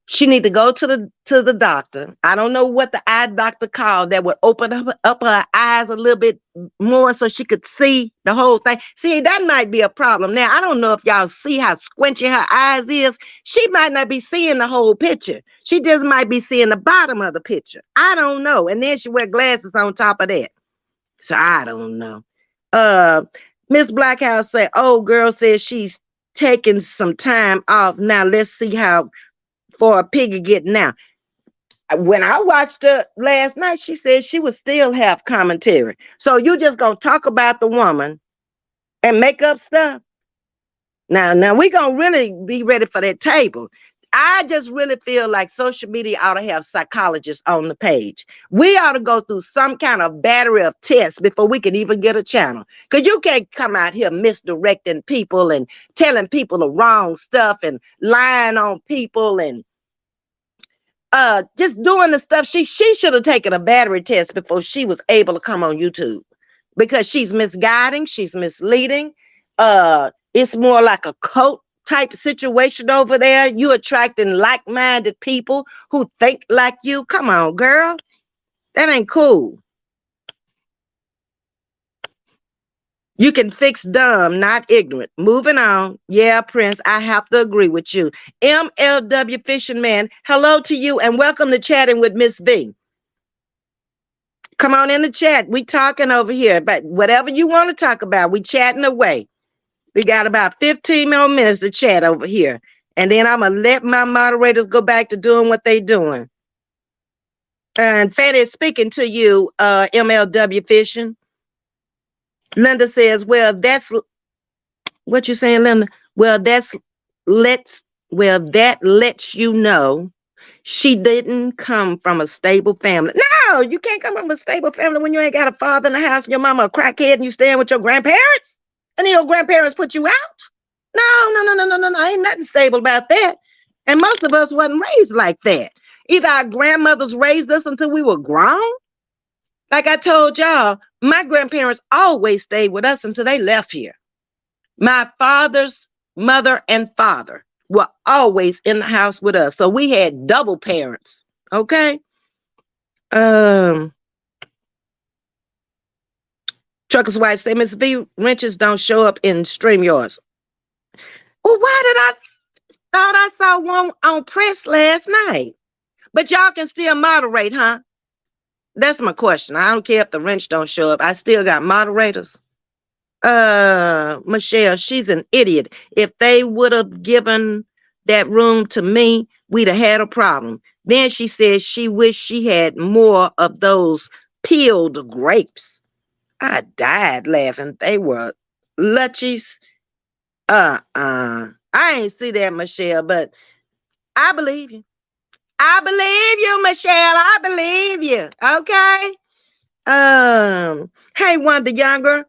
She need to go to the doctor. I don't know what the eye doctor called that would open up her eyes a little bit more so she could see the whole thing. See, that might be a problem. Now, I don't know if y'all see how squinchy her eyes is. She might not be seeing the whole picture. She just might be seeing the bottom of the picture. I don't know. And then she wear glasses on top of that. So I don't know. Miss Blackhouse said, oh, girl says she's taking some time off. Now, let's see how for a piggy get now. When I watched her last night, she said she would still have commentary. So you just gonna talk about the woman and make up stuff? Now we gonna really be ready for that table. I just really feel like social media ought to have psychologists on the page. We ought to go through some kind of battery of tests before we can even get a channel. Because you can't come out here misdirecting people and telling people the wrong stuff and lying on people and just doing the stuff. She should have taken a battery test before she was able to come on YouTube, because she's misguiding, she's misleading. It's more like a cult type situation over there. You attracting like-minded people who think like you. Come on, girl. That ain't cool. You can fix dumb, not ignorant. Moving on. Yeah, Prince, I have to agree with you. MLW Fishing Man, hello to you and welcome to Chatting with Miss V. Come on in the chat. We talking over here, but whatever you want to talk about, we chatting away. We got about 15 more minutes to chat over here. And then I'm going to let my moderators go back to doing what they doing. And Fanny is speaking to you, MLW Fishing. Linda says, well, that's what you saying, Linda? Well, that lets you know she didn't come from a stable family. No, you can't come from a stable family when you ain't got a father in the house and your mama a crackhead and you staying with your grandparents and then your grandparents put you out. No. Ain't nothing stable about that. And most of us wasn't raised like that. Either our grandmothers raised us until we were grown. Like I told y'all, my grandparents always stayed with us until they left here. My father's mother and father were always in the house with us. So we had double parents. Okay. Trucker's wife say Ms.V. wrenches don't show up in StreamYards. Well, why did I thought I saw one on press last night? But y'all can still moderate, huh? That's my question. I don't care if the wrench don't show up. I still got moderators. Michelle, she's an idiot. If they would have given that room to me, we'd have had a problem. Then she says she wished she had more of those peeled grapes. I died laughing. They were luchies. I ain't see that, Michelle, but I believe you. I believe you, Michelle. I believe you. Okay. Hey, Wanda Younger.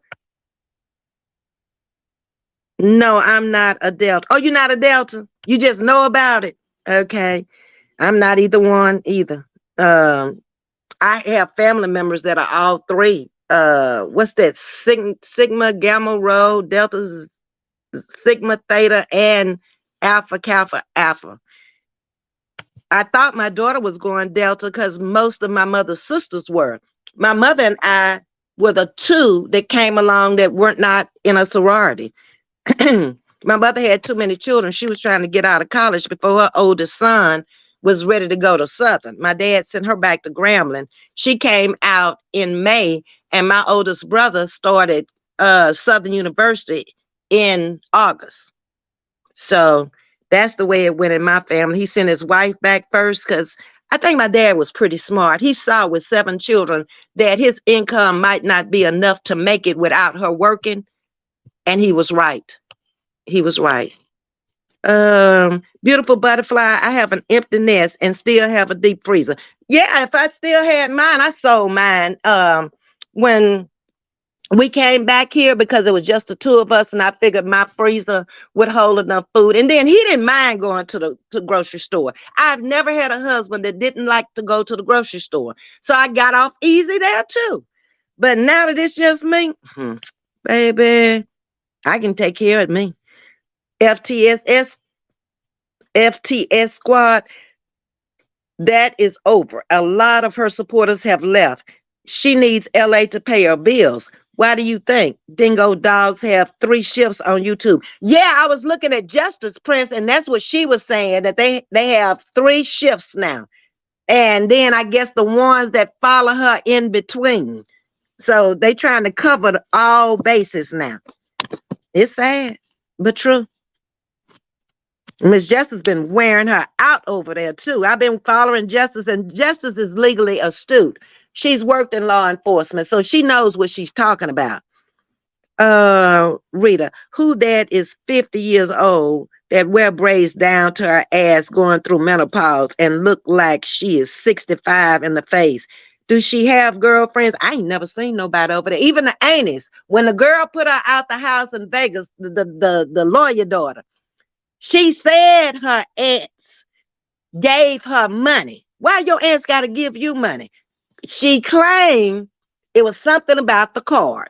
No, I'm not a Delta. Oh, you're not a Delta? You just know about it. Okay. I'm not either one either. I have family members that are all three. What's that? Sigma, Gamma, Rho, Delta, Sigma, Theta, and Alpha, Kappa, Alpha. I thought my daughter was going Delta because most of my mother's sisters were. My mother and I were the two that came along that weren't not in a sorority. My mother had too many children. She was trying to get out of college before her oldest son was ready to go to Southern. My dad sent her back to Grambling. She came out in May, and my oldest brother started Southern University in August. So that's the way it went in my family. He sent his wife back first because I think my dad was pretty smart. He saw with 7 children that his income might not be enough to make it without her working. And he was right. He was right. Beautiful butterfly. I have an empty nest and still have a deep freezer. Yeah, if I still had mine, I sold mine. When we came back here because it was just the two of us, and I figured my freezer would hold enough food. And then he didn't mind going to the grocery store. I've never had a husband that didn't like to go to the grocery store. So I got off easy there too. But now that it's just me, baby, I can take care of me. FTS squad, that is over. A lot of her supporters have left. She needs LA to pay her bills. Why do you think Dingo Dogs have 3 shifts on YouTube? Yeah, I was looking at Justice Prince, and that's what she was saying, that they have 3 shifts now. And then I guess the ones that follow her in between. So they trying to cover all bases now. It's sad, but true. Miss Justice been wearing her out over there too. I've been following Justice, and Justice is legally astute. She's worked in law enforcement, so she knows what she's talking about. Rita, who that is 50 years old that wear braids down to her ass going through menopause and look like she is 65 in the face? Do she have girlfriends? I ain't never seen nobody over there. Even the aunties. When the girl put her out the house in Vegas, the lawyer daughter, she said her aunts gave her money. Why your aunts got to give you money? She claimed it was something about the card.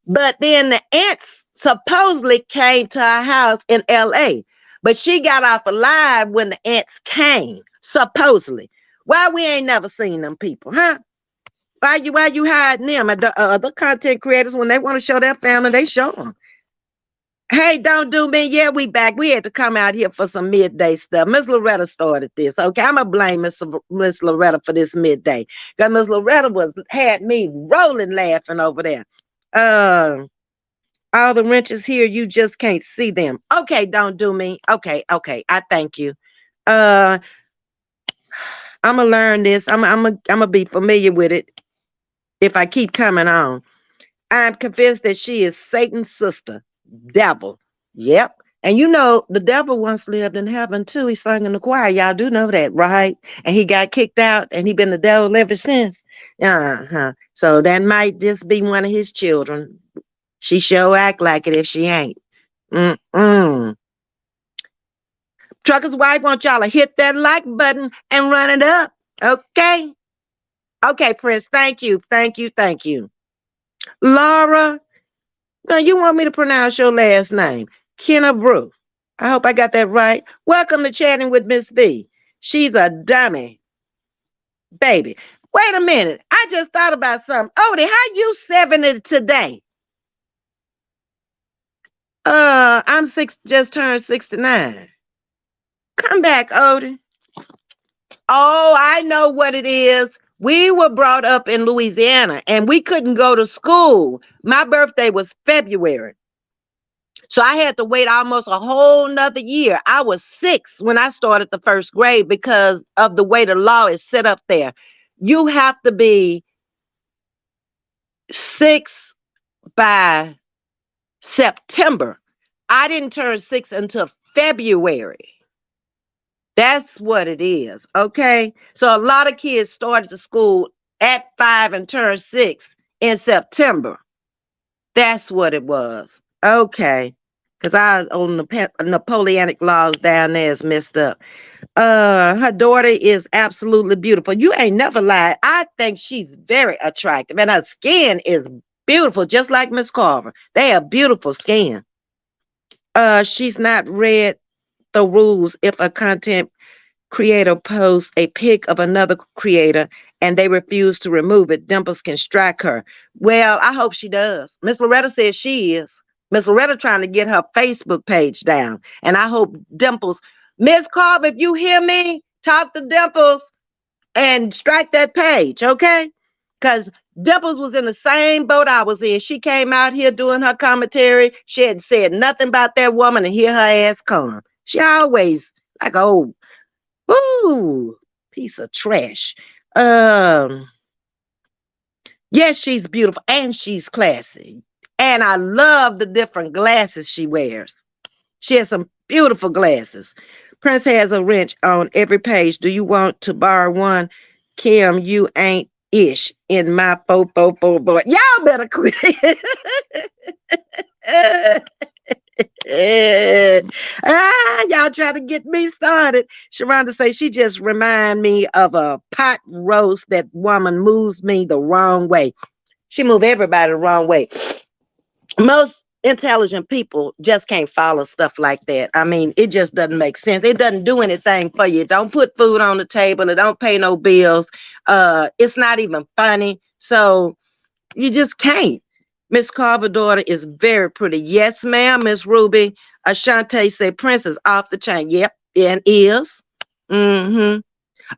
But then the aunts supposedly came to her house in LA. But she got off alive when the aunts came, supposedly. Why we ain't never seen them people, huh? Why you hiding them? And the other content creators, when they want to show their family, they show them. Hey, don't do me. Yeah, we back. We had to come out here for some midday stuff. Miss Loretta started this. Okay, I'm gonna blame Miss Loretta for this midday. Because Miss Loretta had me rolling laughing over there. Uh, all the wrenches here, you just can't see them. Okay, don't do me. Okay. I thank you. Uh, I'm gonna learn this. I'm gonna be familiar with it if I keep coming on. I'm convinced that she is Satan's sister, devil. Yep. And you know, the devil once lived in heaven too. He sang in the choir. Y'all do know that, right? And he got kicked out and he been the devil ever since. Uh-huh. So that might just be one of his children. She sure act like it if she ain't. Mm-mm. Trucker's wife want y'all to hit that like button and run it up. Okay? Okay, Prince. Thank you. Laura, now, you want me to pronounce your last name? Kennebrew. I hope I got that right. Welcome to Chatting with Ms.V. She's a dummy, baby. Wait a minute. I just thought about something. Odie, how you 70 today? I'm just turned 69. Come back, Odie. Oh, I know what it is. We were brought up in Louisiana and we couldn't go to school. My birthday was February. So I had to wait almost a whole nother year. I was 6 when I started the first grade because of the way the law is set up there. You have to be 6 by September. I didn't turn 6 until February. That's what it is. Okay. So a lot of kids started the school at 5 and turned 6 in September. That's what it was. Okay. Because on the Napoleonic laws down there is messed up. Her daughter is absolutely beautiful. You ain't never lied. I think she's very attractive. And her skin is beautiful, just like Miss Carver. They have beautiful skin. She's not read the rules if a content creator posts a pic of another creator and they refuse to remove it, Dimples can strike her. Well, I hope she does. Miss Loretta says she is. Miss Loretta trying to get her Facebook page down. And I hope Dimples, Miss Carver, if you hear me, talk to Dimples and strike that page, okay? Because Dimples was in the same boat I was in. She came out here doing her commentary. She had said nothing about that woman and here her ass come. She always like, oh, ooh, piece of trash. Um, yes, she's beautiful and she's classy. And I love the different glasses she wears. She has some beautiful glasses. Prince has a wrench on every page. Do you want to borrow one? Kim, you ain't ish in my 444 boy. Y'all better quit. Y'all try to get me started. Sharonda say she just remind me of a pot roast. That woman moves me the wrong way. She move everybody the wrong way. Most intelligent people just can't follow stuff like that. I mean, it just doesn't make sense. It doesn't do anything for you. It don't put food on the table. It don't pay no bills. It's not even funny. So you just can't. Miss Carver's daughter is very pretty. Yes, ma'am, Miss Ruby. Ashante said Prince is off the chain. Yep, and is. Mm-hmm.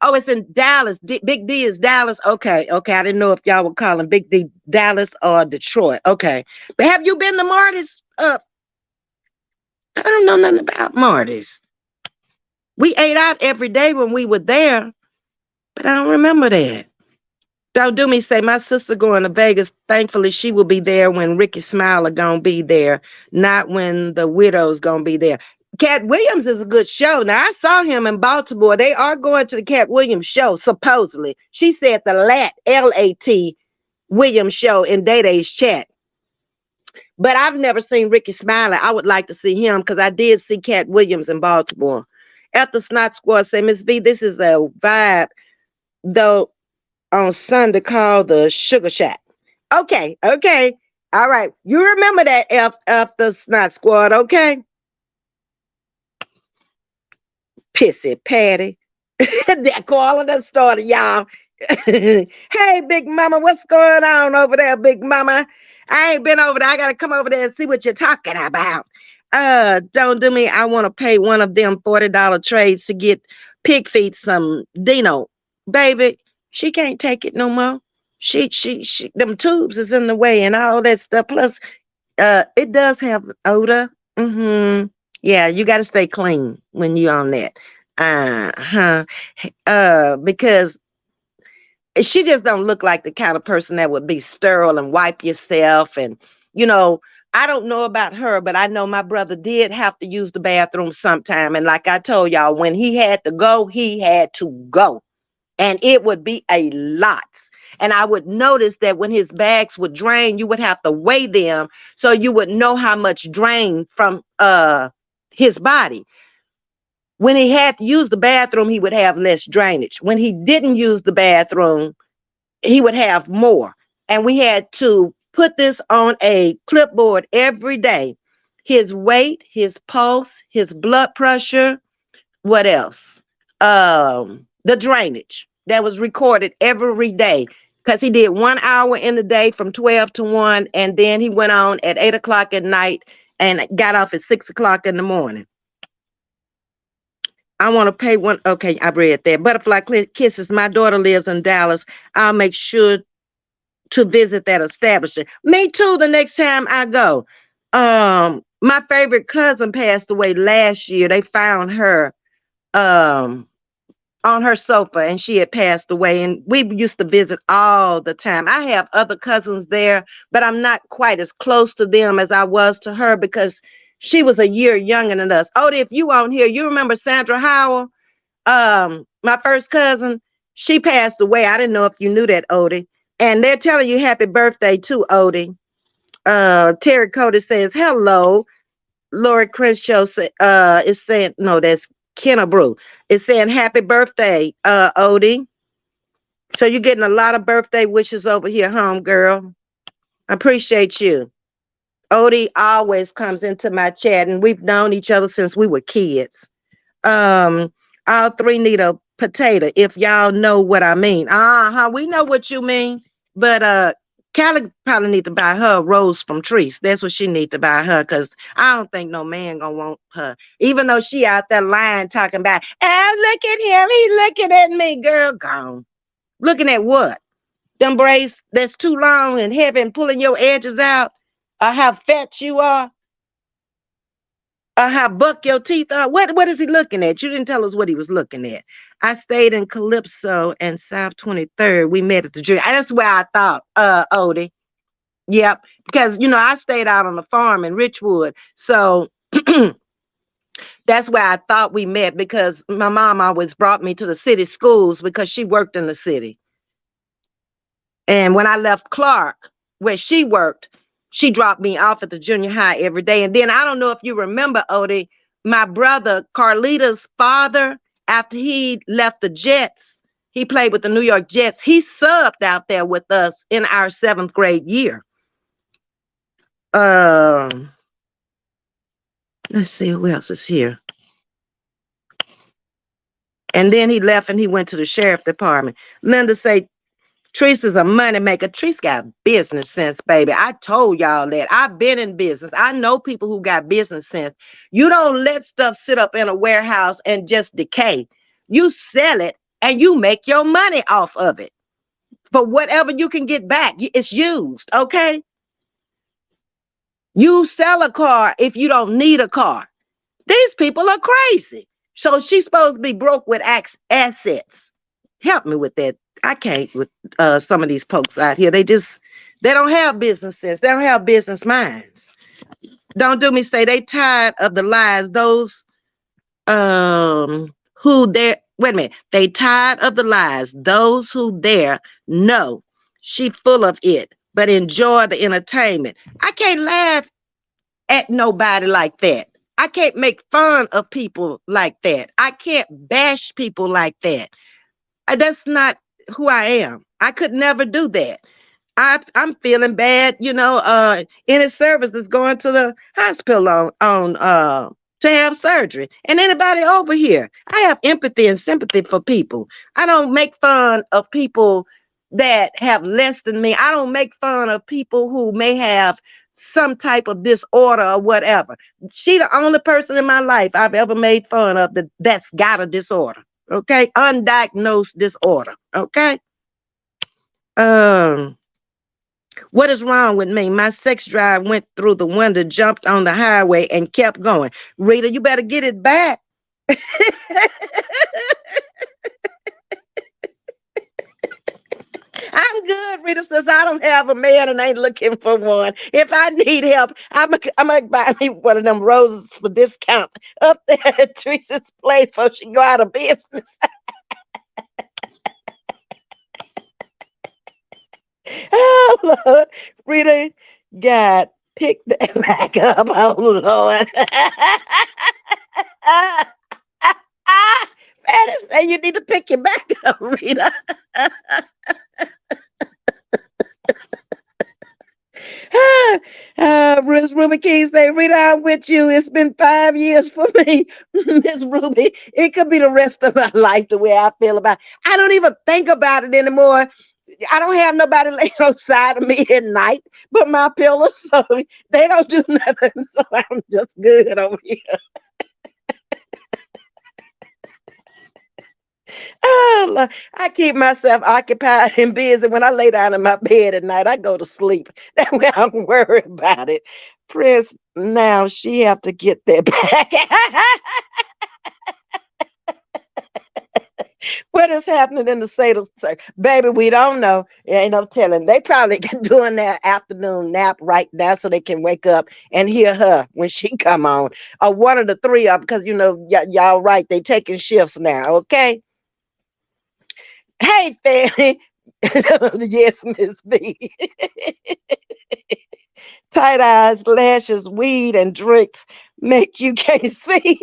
Oh, it's in Dallas. Big D is Dallas. Okay. I didn't know if y'all were calling Big D Dallas or Detroit. Okay. But have you been to Marty's? I don't know nothing about Marty's. We ate out every day when we were there, but I don't remember that. Don't do me say my sister going to Vegas. Thankfully, she will be there when Ricky Smiler gonna be there, not when the widow's gonna be there. Cat Williams is a good show. Now I saw him in Baltimore. They are going to the Cat Williams show, supposedly. She said the LAT Williams show in Day Day's chat. But I've never seen Ricky Smiler. I would like to see him because I did see Cat Williams in Baltimore. After Snot Squad say, Ms. V, this is a vibe, though on Sunday called the Sugar Shack. Okay. All right. You remember that after Snot Squad, okay? Pissy Patty. That calling us started, y'all. Hey, big mama, what's going on over there, big mama? I ain't been over there. I gotta come over there and see what you're talking about. Don't do me. I want to pay one of them $40 trades to get Pigfeet some Dino. Baby, she can't take it no more. She them tubes is in the way and all that stuff. Plus, it does have odor. Mm-hmm. Yeah, you gotta stay clean when you on that. Uh-huh. Because she just don't look like the kind of person that would be sterile and wipe yourself. And you know, I don't know about her, but I know my brother did have to use the bathroom sometime. And like I told y'all, when he had to go, he had to go, and it would be a lot. And I would notice that when his bags would drain, you would have to weigh them so you would know how much drained from his body. When he had to use the bathroom, he would have less drainage. When he didn't use the bathroom, he would have more. And we had to put this on a clipboard every day. His weight, his pulse, his blood pressure, what else? The drainage that was recorded every day. Because he did 1 hour in the day from 12 to 1, and then he went on at 8 o'clock at night and got off at 6 o'clock in the morning. I want to pay one. Okay, I read that. Butterfly Kisses. My daughter lives in Dallas. I'll make sure to visit that establishment. Me too, the next time I go. My favorite cousin passed away last year. They found her um on her sofa and she had passed away, and we used to visit all the time. I have other cousins there, but I'm not quite as close to them as I was to her because she was a year younger than us. Odie, if you on here, you remember Sandra Howell, my first cousin? She passed away. I didn't know if you knew that, Odie. And they're telling you happy birthday too, Odie. Terry Cody says hello. Lori Crenshaw is saying, no, that's Kenna Brew. Is saying happy birthday, Odie. So you're getting a lot of birthday wishes over here, home girl. I appreciate you. Odie always comes into my chat, and we've known each other since we were kids. Um, all three need a potato, if y'all know what I mean. Uh-huh, we know what you mean. But Callie probably need to buy her a rose from trees. That's what she need to buy her, because I don't think no man gonna want her. Even though she out there lying, talking about, oh, look at him, he looking at me, girl, gone. Looking at what? Them braids that's too long and heavy and pulling your edges out? Or how fat you are? How buck your teeth are? What is he looking at? You didn't tell us what he was looking at. I stayed in Calypso and South 23rd. We met at the junior. That's where I thought, Odie. Yep. Because, I stayed out on the farm in Richwood. So that's where I thought we met, because my mom always brought me to the city schools because she worked in the city. And when I left Clark, where she worked, she dropped me off at the junior high every day. And then I don't know if you remember, Odie, my brother, Carlita's father, after he left the Jets, he played with the New York Jets. He subbed out there with us in our 7th grade year. Let's see who else is here. And then he left and he went to the sheriff department. Linda say, Teresa's a money maker. Teresa got business sense, baby. I told y'all that. I've been in business. I know people who got business sense. You don't let stuff sit up in a warehouse and just decay. You sell it and you make your money off of it. For whatever you can get back, it's used, okay? You sell a car if you don't need a car. These people are crazy. So she's supposed to be broke with assets. Help me with that. I can't with some of these folks out here. They don't have business sense. They don't have business minds. Don't do me say they tired of the lies. Those who there, wait a minute. They tired of the lies. Those who there know she full of it, but enjoy the entertainment. I can't laugh at nobody like that. I can't make fun of people like that. I can't bash people like that. That's not who I am. I could never do that. I'm feeling bad, any service is going to the hospital on to have surgery. And anybody over here, I have empathy and sympathy for people. I don't make fun of people that have less than me. I don't make fun of people who may have some type of disorder or whatever. She the only person in my life I've ever made fun of that's got a disorder. Okay, undiagnosed disorder. Okay. Um, what is wrong with me? My sex drive went through the window, jumped on the highway, and kept going. Rita, you better get it back. I'm good, Rita says I don't have a man and ain't looking for one. If I need help, I'm gonna buy me one of them roses for discount up there at Teresa's place before she go out of business. Oh Lord, Rita got picked that back up. Oh Lord. Fanny say you need to pick your back up, Rita. Miss Ruby King say, Rita, I'm with you. It's been 5 years for me, Miss Ruby. It could be the rest of my life the way I feel about it. I don't even think about it anymore. I don't have nobody laying on side of me at night but my pillows, so they don't do nothing. So I'm just good over here. Oh, Lord. I keep myself occupied and busy. When I lay down in my bed at night, I go to sleep. That way I don't worry about it. Prince, now she have to get that back. What is happening in the state of baby? We don't know. Ain't no telling. They probably doing their afternoon nap right now so they can wake up and hear her when she come on. Or one of the three of them, because you know y'all right. They taking shifts now. Okay. Hey, Fanny. Yes, Ms.V. Tight eyes, lashes, weed, and drinks make you can't see.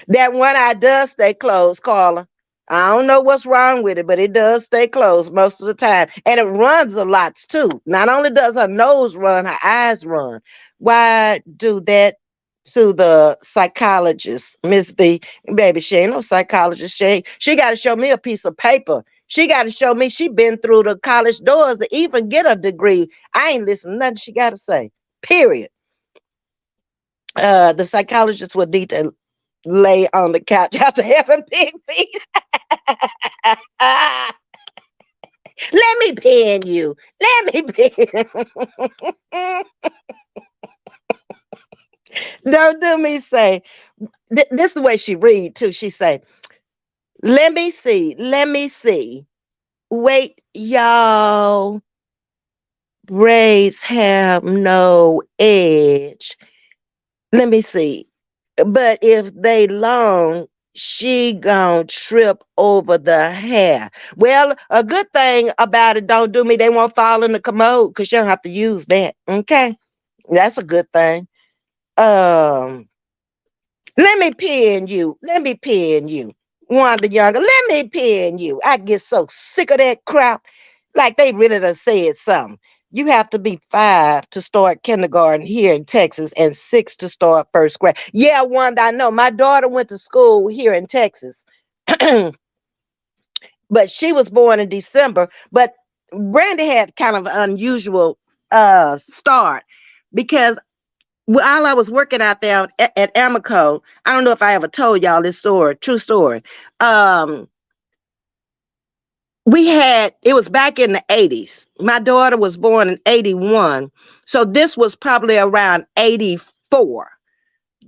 That one eye does stay closed, Carla. I don't know what's wrong with it, but it does stay closed most of the time. And it runs a lot too. Not only does her nose run, her eyes run. Why do that to the psychologist, Miss B? Baby, she ain't no psychologist. She got to show me a piece of paper. She got to show me she been through the college doors to even get a degree. I ain't listening to nothing she got to say. Period. The psychologist would need to lay on the couch after having big feet. Let me pin you. Let me pin. Don't do me say. This is the way she read too. She say, let me see. Let me see. Wait, y'all. Braids have no edge. Let me see. But if they long, she gon' trip over the hair. Well, a good thing about it, don't do me, they won't fall in the commode because you don't have to use that. Okay. That's a good thing. Um, let me pin you. Let me pin you. Wanda Younger, let me pin you. I get so sick of that crap. Like they really done said something. You have to be 5 to start kindergarten here in Texas and 6 to start first grade. Yeah, Wanda, I know. My daughter went to school here in Texas, but she was born in December. But Brandy had kind of an unusual start because while I was working out there at Amico, I don't know if I ever told y'all this story, true story. Um, it was back in the 80s. My daughter was born in 81. So this was probably around 84.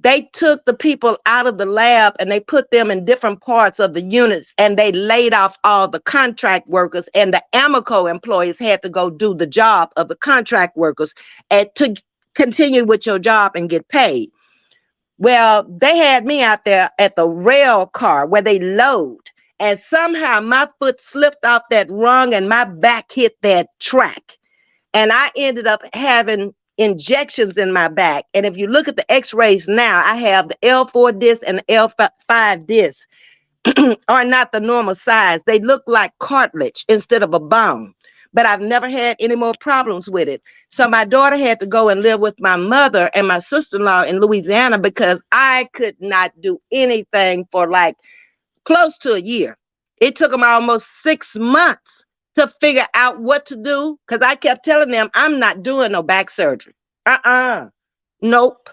They took the people out of the lab and they put them in different parts of the units and they laid off all the contract workers, and the Amico employees had to go do the job of the contract workers and to continue with your job and get paid. Well, they had me out there at the rail car where they load. And somehow my foot slipped off that rung and my back hit that track. And I ended up having injections in my back. And if you look at the x-rays now, I have the L4 disc and the L5 disc are not the normal size. They look like cartilage instead of a bone. but I've never had any more problems with it. So my daughter had to go and live with my mother and my sister-in-law in Louisiana because I could not do anything for like close to a year. It took them almost 6 months to figure out what to do because I kept telling them I'm not doing no back surgery. Nope.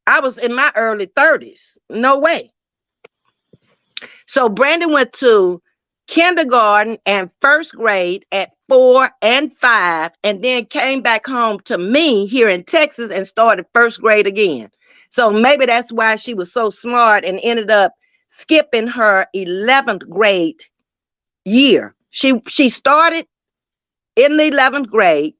I was in my early 30s. No way. So Brandon went to kindergarten and first grade at 4 and 5, and then came back home to me here in Texas and started first grade again. So maybe that's why she was so smart and ended up skipping her 11th grade year. She started in the 11th grade,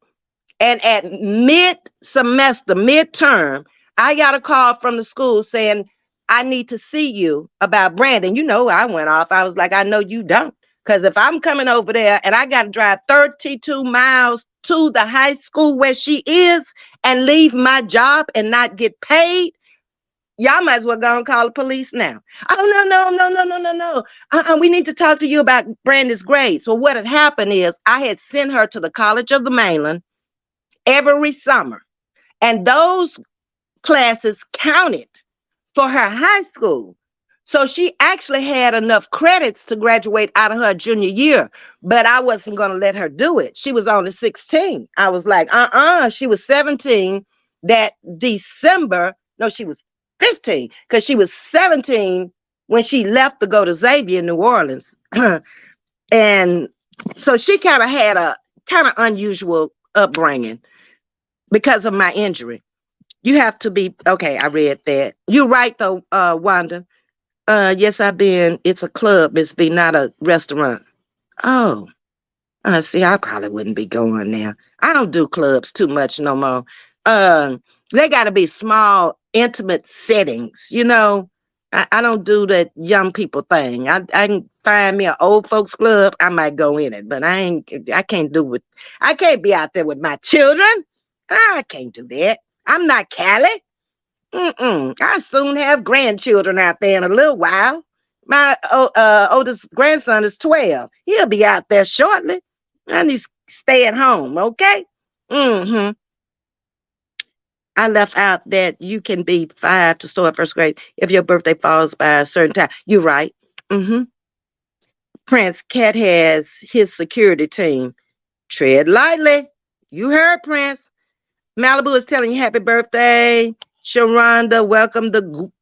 and at mid-semester, midterm, I got a call from the school saying, I need to see you about Brandon. You know, I went off. I was like, I know you don't. Because if I'm coming over there and I got to drive 32 miles to the high school where she is and leave my job and not get paid, y'all might as well go and call the police now. Oh, no. We need to talk to you about Brandon's grades. So what had happened is I had sent her to the College of the Mainland every summer. And those classes counted for her high school. So she actually had enough credits to graduate out of her junior year, but I wasn't going to let her do it. She was only 16. I was like, she was 17 that December. No, she was 15 because she was 17 when she left to go to Xavier, New Orleans. And so she kind of had a kind of unusual upbringing because of my injury. You have to be, okay, I read that. You're right, though, Wanda. Yes, I've been. It's a club, Ms.V, not a restaurant. Oh, see, I probably wouldn't be going there. I don't do clubs too much no more. They got to be small, intimate settings, you know. I don't do that young people thing. I can find me an old folks club. I might go in it, but I can't do it. I can't be out there with my children. I can't do that. I'm not Callie. I soon have grandchildren out there in a little while. My oldest grandson is 12. He'll be out there shortly. And he's staying home, okay? I left out that you can be 5 to start first grade if your birthday falls by a certain time. You're right. Prince Cat has his security team. Tread lightly. You heard, Prince. Malibu is telling you happy birthday. Sharonda, welcome the group.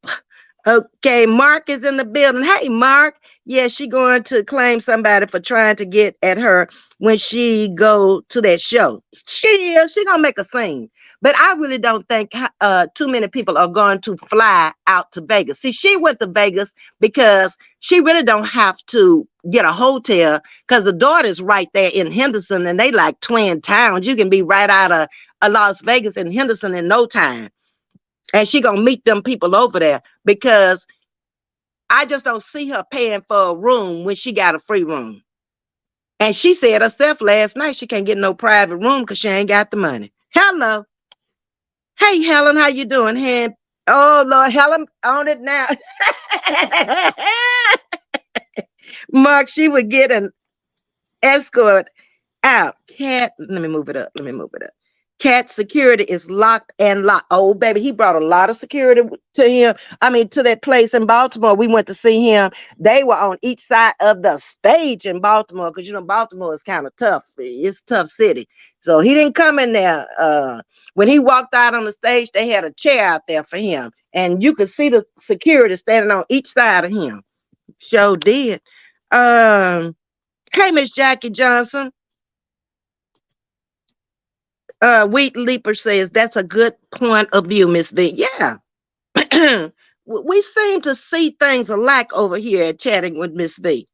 Okay, Mark is in the building. Hey, Mark. Yeah, she going to claim somebody for trying to get at her when she go to that show. She is. She gonna make a scene. But I really don't think too many people are going to fly out to Vegas. See, she went to Vegas because she really don't have to get a hotel because the daughter's right there in Henderson and they like twin towns. You can be right out of Las Vegas and Henderson in no time. And she gonna meet them people over there because I just don't see her paying for a room when she got a free room. And she said herself last night she can't get no private room because she ain't got the money. Hello. Hey, Helen, how you doing? Hey, oh, Lord, Helen on it now. Mark, she would get an escort out. Cat, let me move it up. Cat security is locked and locked. Oh, baby, he brought a lot of security to him. I mean, to that place in Baltimore. We went to see him. They were on each side of the stage in Baltimore because, you know, Baltimore is kind of tough. It's a tough city. So he didn't come in there. When he walked out on the stage, they had a chair out there for him. And you could see the security standing on each side of him. Sure did. Hey, Miss Jackie Johnson. Wheat Leaper says that's a good point of view, Miss V. Yeah. We seem to see things alike over here at Chatting with Ms. V.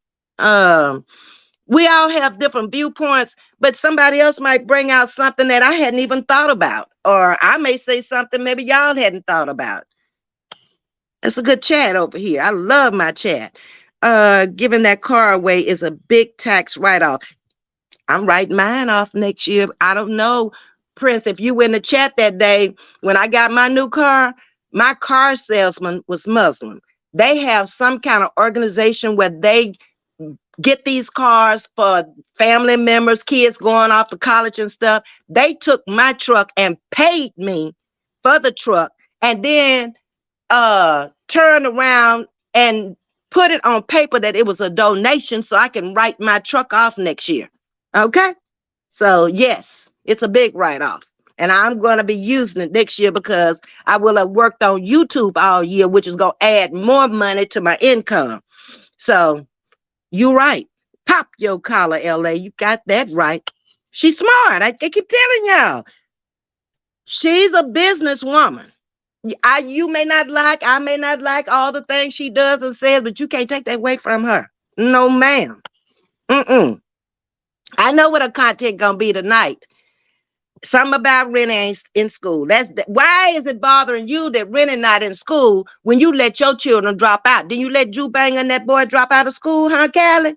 We all have different viewpoints, but somebody else might bring out something that I hadn't even thought about, or I may say something maybe y'all hadn't thought about. It's a good chat over here. I love my chat. Giving that car away is a big tax write-off. I'm writing mine off next year. I don't know, Prince, if you were in the chat that day when I got my new car, my car salesman was Muslim. They have some kind of organization where they get these cars for family members, kids going off to college and stuff. They took my truck and paid me for the truck, and then turned around and put it on paper that it was a donation so I can write my truck off next year. Okay? So yes, it's a big write-off. And I'm going to be using it next year because I will have worked on YouTube all year, which is going to add more money to my income. So you're right. Pop your collar, LA. You got that right. She's smart. I keep telling y'all. She's a businesswoman. I may not like all the things she does and says, but you can't take that away from her. No, ma'am. Mm-mm. I know what her content gonna be tonight. Something about Rennie ain't in school. Why is it bothering you that Rennie not in school when you let your children drop out? Did you let Drew Bang and that boy drop out of school, huh, Callie?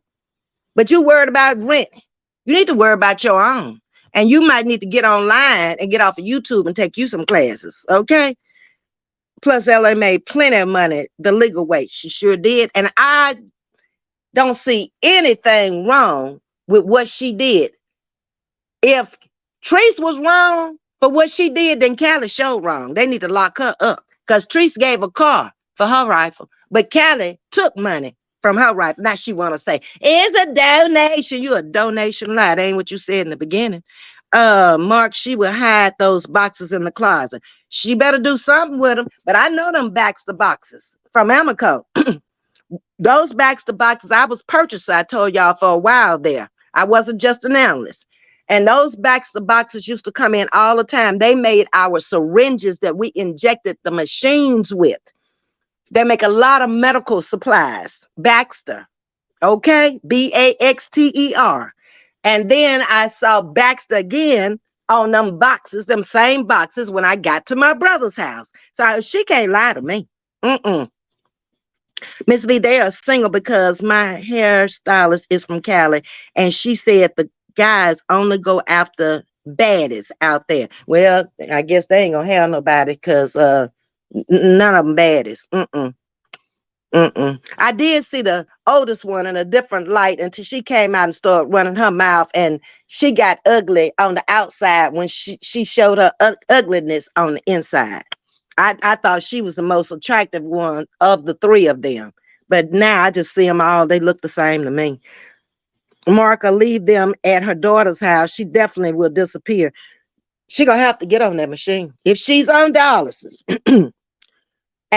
But you worried about Rennie. You need to worry about your own. And you might need to get online and get off of YouTube and take you some classes, okay? Plus, LA made plenty of money the legal way. She sure did. And I don't see anything wrong with what she did. If Treese was wrong for what she did, then Callie showed wrong. They need to lock her up because Treese gave a car for her rifle, but Callie took money from her rifle. Now she want to say, it's a donation. You a donation lie. That ain't what you said in the beginning. Mark, she will hide those boxes in the closet. She better do something with them. But I know them Baxter boxes from Amoco. Those Baxter boxes, I was purchaser, I told y'all, for a while there. I wasn't just an analyst. And those Baxter boxes used to come in all the time. They made our syringes that we injected the machines with. They make a lot of medical supplies. Baxter. Okay? Baxter. And then I saw Baxter again on them boxes, them same boxes, when I got to my brother's house. So she can't lie to me. Ms.V, they are single because my hairstylist is from Cali, and she said the guys only go after baddies out there. Well, I guess they ain't gonna have nobody because none of them baddies. I did see the oldest one in a different light until she came out and started running her mouth, and she got ugly on the outside when she showed her ugliness on the inside. I thought she was the most attractive one of the three of them, but now I just see them all. They look the same to me. Mark, leave them at her daughter's house. She definitely will disappear. She gonna have to get on that machine if she's on dialysis. And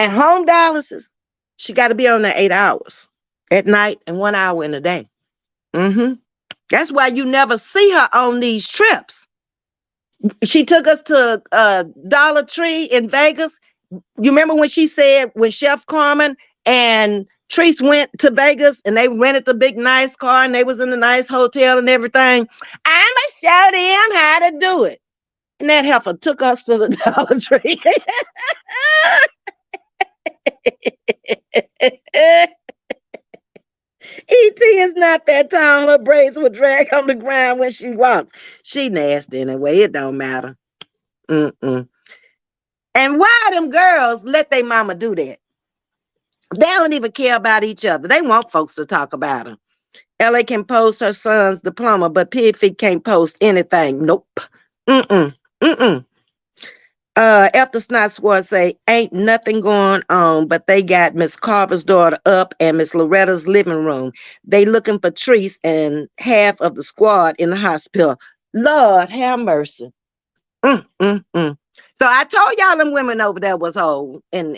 home dialysis, she got to be on there 8 hours at night and 1 hour in the day. That's why you never see her on these trips. She took us to Dollar Tree in Vegas. You remember when she said when Chef Carmen and Treese went to Vegas and they rented the big nice car and they was in the nice hotel and everything? I'ma show them how to do it. And that heifer took us to the Dollar Tree. E.T. is not that tall. Her braids will drag on the ground when she walks. She nasty anyway. It don't matter. And why them girls let their mama do that? They don't even care about each other. They want folks to talk about them. LA can post her son's diploma, but Pigfeet can't post anything. Nope. After Snot Swore say, ain't nothing going on, but they got Miss Carver's daughter up and Miss Loretta's living room. They looking for Treese and half of the squad in the hospital. Lord have mercy. So I told y'all them women over there was old and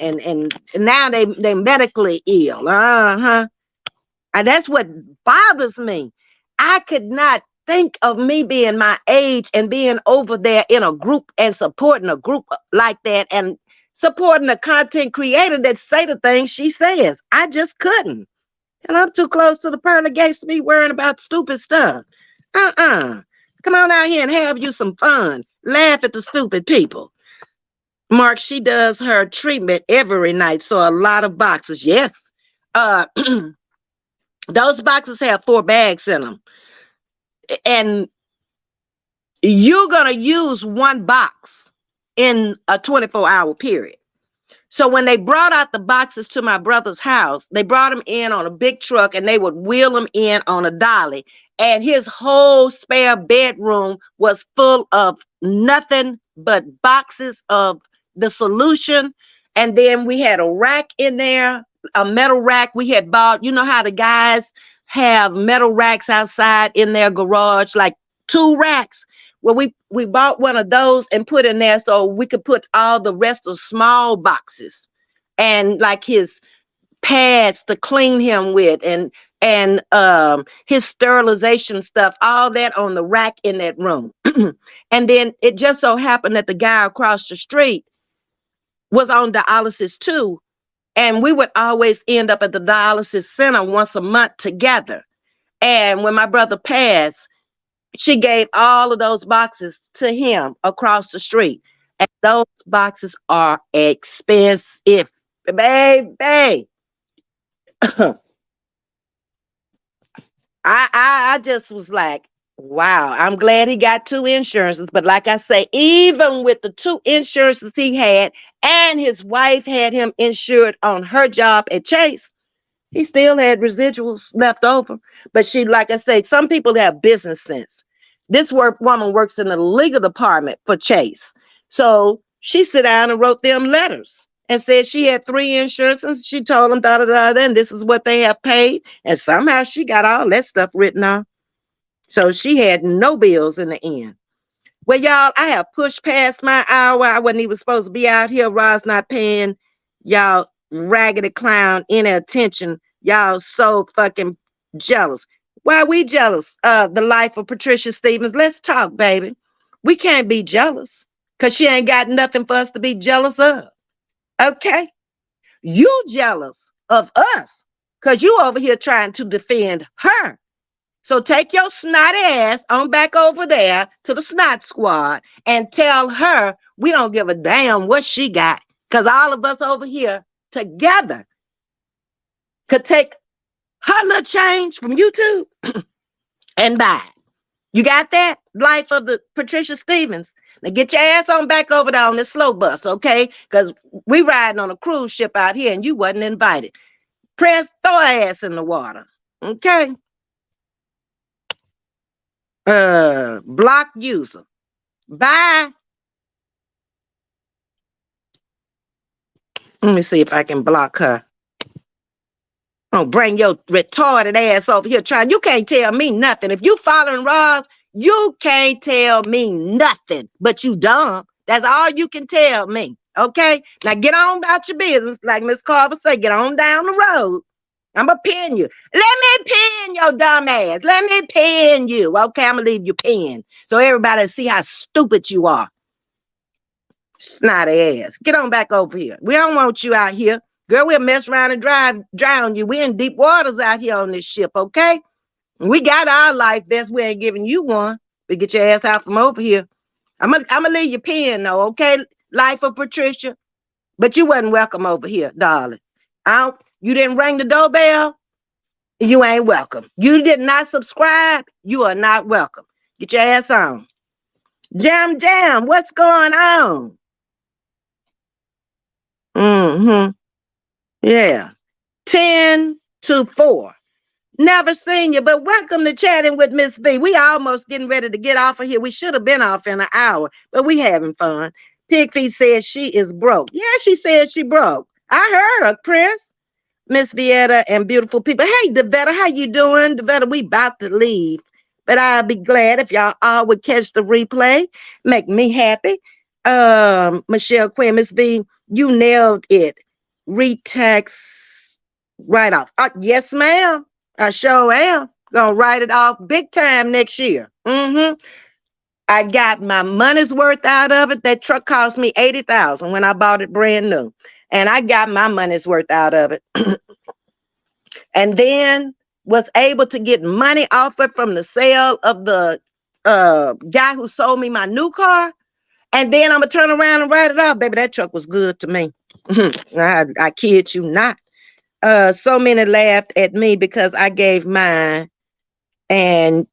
now they medically ill. And that's what bothers me. I could not think of me being my age and being over there in a group and supporting a group like that and supporting a content creator that say the things she says. I just couldn't. And I'm too close to the pearly gates to be worrying about stupid stuff. Come on out here and have you some fun. Laugh at the stupid people. Mark, she does her treatment every night, so a lot of boxes. Yes. Those boxes have 4 bags in them. And you're going to use one box in a 24-hour period. So when they brought out the boxes to my brother's house, they brought them in on a big truck and they would wheel them in on a dolly. And his whole spare bedroom was full of nothing but boxes of the solution. And then we had a rack in there, a metal rack we had bought. You know how the guys have metal racks outside in their garage, like 2 racks? Well, we bought one of those and put in there so we could put all the rest of small boxes and like his pads to clean him with and his sterilization stuff, all that on the rack in that room. And then it just so happened that the guy across the street was on dialysis too. And we would always end up at the dialysis center once a month together. And when my brother passed, she gave all of those boxes to him across the street. And those boxes are expensive, baby. I just was like, wow, I'm glad he got 2 insurances. But like I say, even with the 2 insurances he had, and his wife had him insured on her job at Chase, he still had residuals left over. But she, like I say, some people have business sense. This woman works in the legal department for Chase. So she sat down and wrote them letters and said she had 3 insurances. She told them da da da, and this is what they have paid. And somehow she got all that stuff written off. So she had no bills in the end. Well, y'all, I have pushed past my hour. I wasn't even supposed to be out here. Rod's not paying y'all raggedy clown any attention. Y'all so fucking jealous. Why we jealous of the life of Patricia Stevens? Let's talk, baby. We can't be jealous because she ain't got nothing for us to be jealous of. Okay? You jealous of us because you over here trying to defend her. So take your snotty ass on back over there to the snot squad and tell her we don't give a damn what she got, because all of us over here together could take her little change from YouTube and buy it. You got that? Life of the Patricia Stevens. Now get your ass on back over there on this slow bus, okay? Because we riding on a cruise ship out here and you wasn't invited. Prince, throw her ass in the water, okay? Block user. Bye. Let me see if I can block her. Oh, bring your retarded ass over here trying. You can't tell me nothing. If you following Ross, you can't tell me nothing. But you dumb. That's all you can tell me. Okay? Now get on about your business. Like Miss Carver said, get on down the road. I'm going to pin you. Let me pin your dumb ass. Let me pin you. Okay, I'm going to leave you pinned so everybody see how stupid you are. Snotty ass. Get on back over here. We don't want you out here. Girl, we'll mess around and drown you. We're in deep waters out here on this ship, okay? We got our life vest. We ain't giving you one. But get your ass out from over here. I'm gonna leave you pinned, though, okay? Life of Patricia. But you wasn't welcome over here, darling. You didn't ring the doorbell, you ain't welcome. You did not subscribe, you are not welcome. Get your ass on. Jam, what's going on? Yeah. 10-4. Never seen you, but welcome to Chatting with Ms.V. We almost getting ready to get off of here. We should have been off in an hour, but we having fun. Pigfeet says she is broke. Yeah, she said she broke. I heard her, Prince. Miss Vietta and beautiful people. Hey, Devetta, how you doing? Devetta, we about to leave, but I'll be glad if y'all all would catch the replay. Make me happy. Michelle Quinn, Miss V, you nailed it. Retax write off. Yes, ma'am. I sure am. Gonna write it off big time next year. I got my money's worth out of it. That truck cost me $80,000 when I bought it brand new. And I got my money's worth out of it. And then was able to get money off it from the sale of the guy who sold me my new car. And then I'm going to turn around and write it off. Baby, that truck was good to me. I kid you not. So many laughed at me because I gave mine and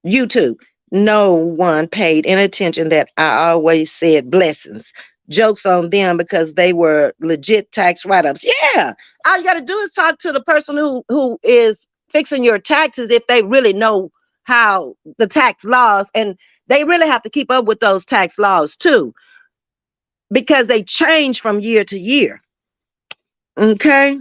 YouTube. No one paid any attention that I always said blessings. jokes on them because they were legit tax write-ups. Yeah. All you got to do is talk to the person who is fixing your taxes if they really know how the tax laws, and they really have to keep up with those tax laws too because they change from year to year. Okay.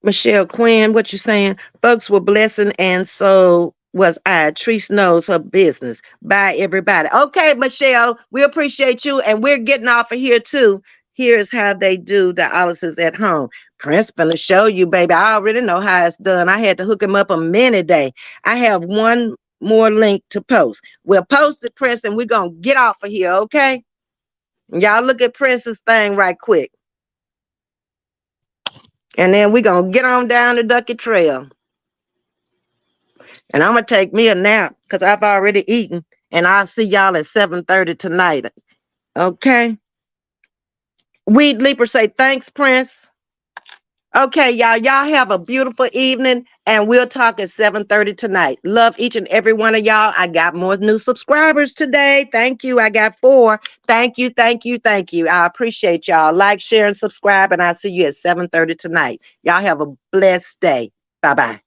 Michelle Quinn, what you saying? Folks were blessing, and so was I. Treese knows her business. Bye, everybody. Okay, Michelle, we appreciate you, and we're getting off of here too. Here's how they do dialysis at home. Prince gonna show you, baby. I already know how it's done. I had to hook him up a minute day. I have one more link to post. We'll post it, Prince, and we're gonna get off of here, okay? Y'all look at Prince's thing right quick. And then we're going to get on down the Ducky Trail. And I'm going to take me a nap because I've already eaten. And I'll see y'all at 7:30 tonight. Okay? Weed Leaper say, thanks, Prince. Okay, y'all. Y'all have a beautiful evening. And we'll talk at 7:30 tonight. Love each and every one of y'all. I got more new subscribers today. Thank you. I got 4. Thank you, thank you, thank you. I appreciate y'all. Like, share, and subscribe. And I'll see you at 7:30 tonight. Y'all have a blessed day. Bye-bye.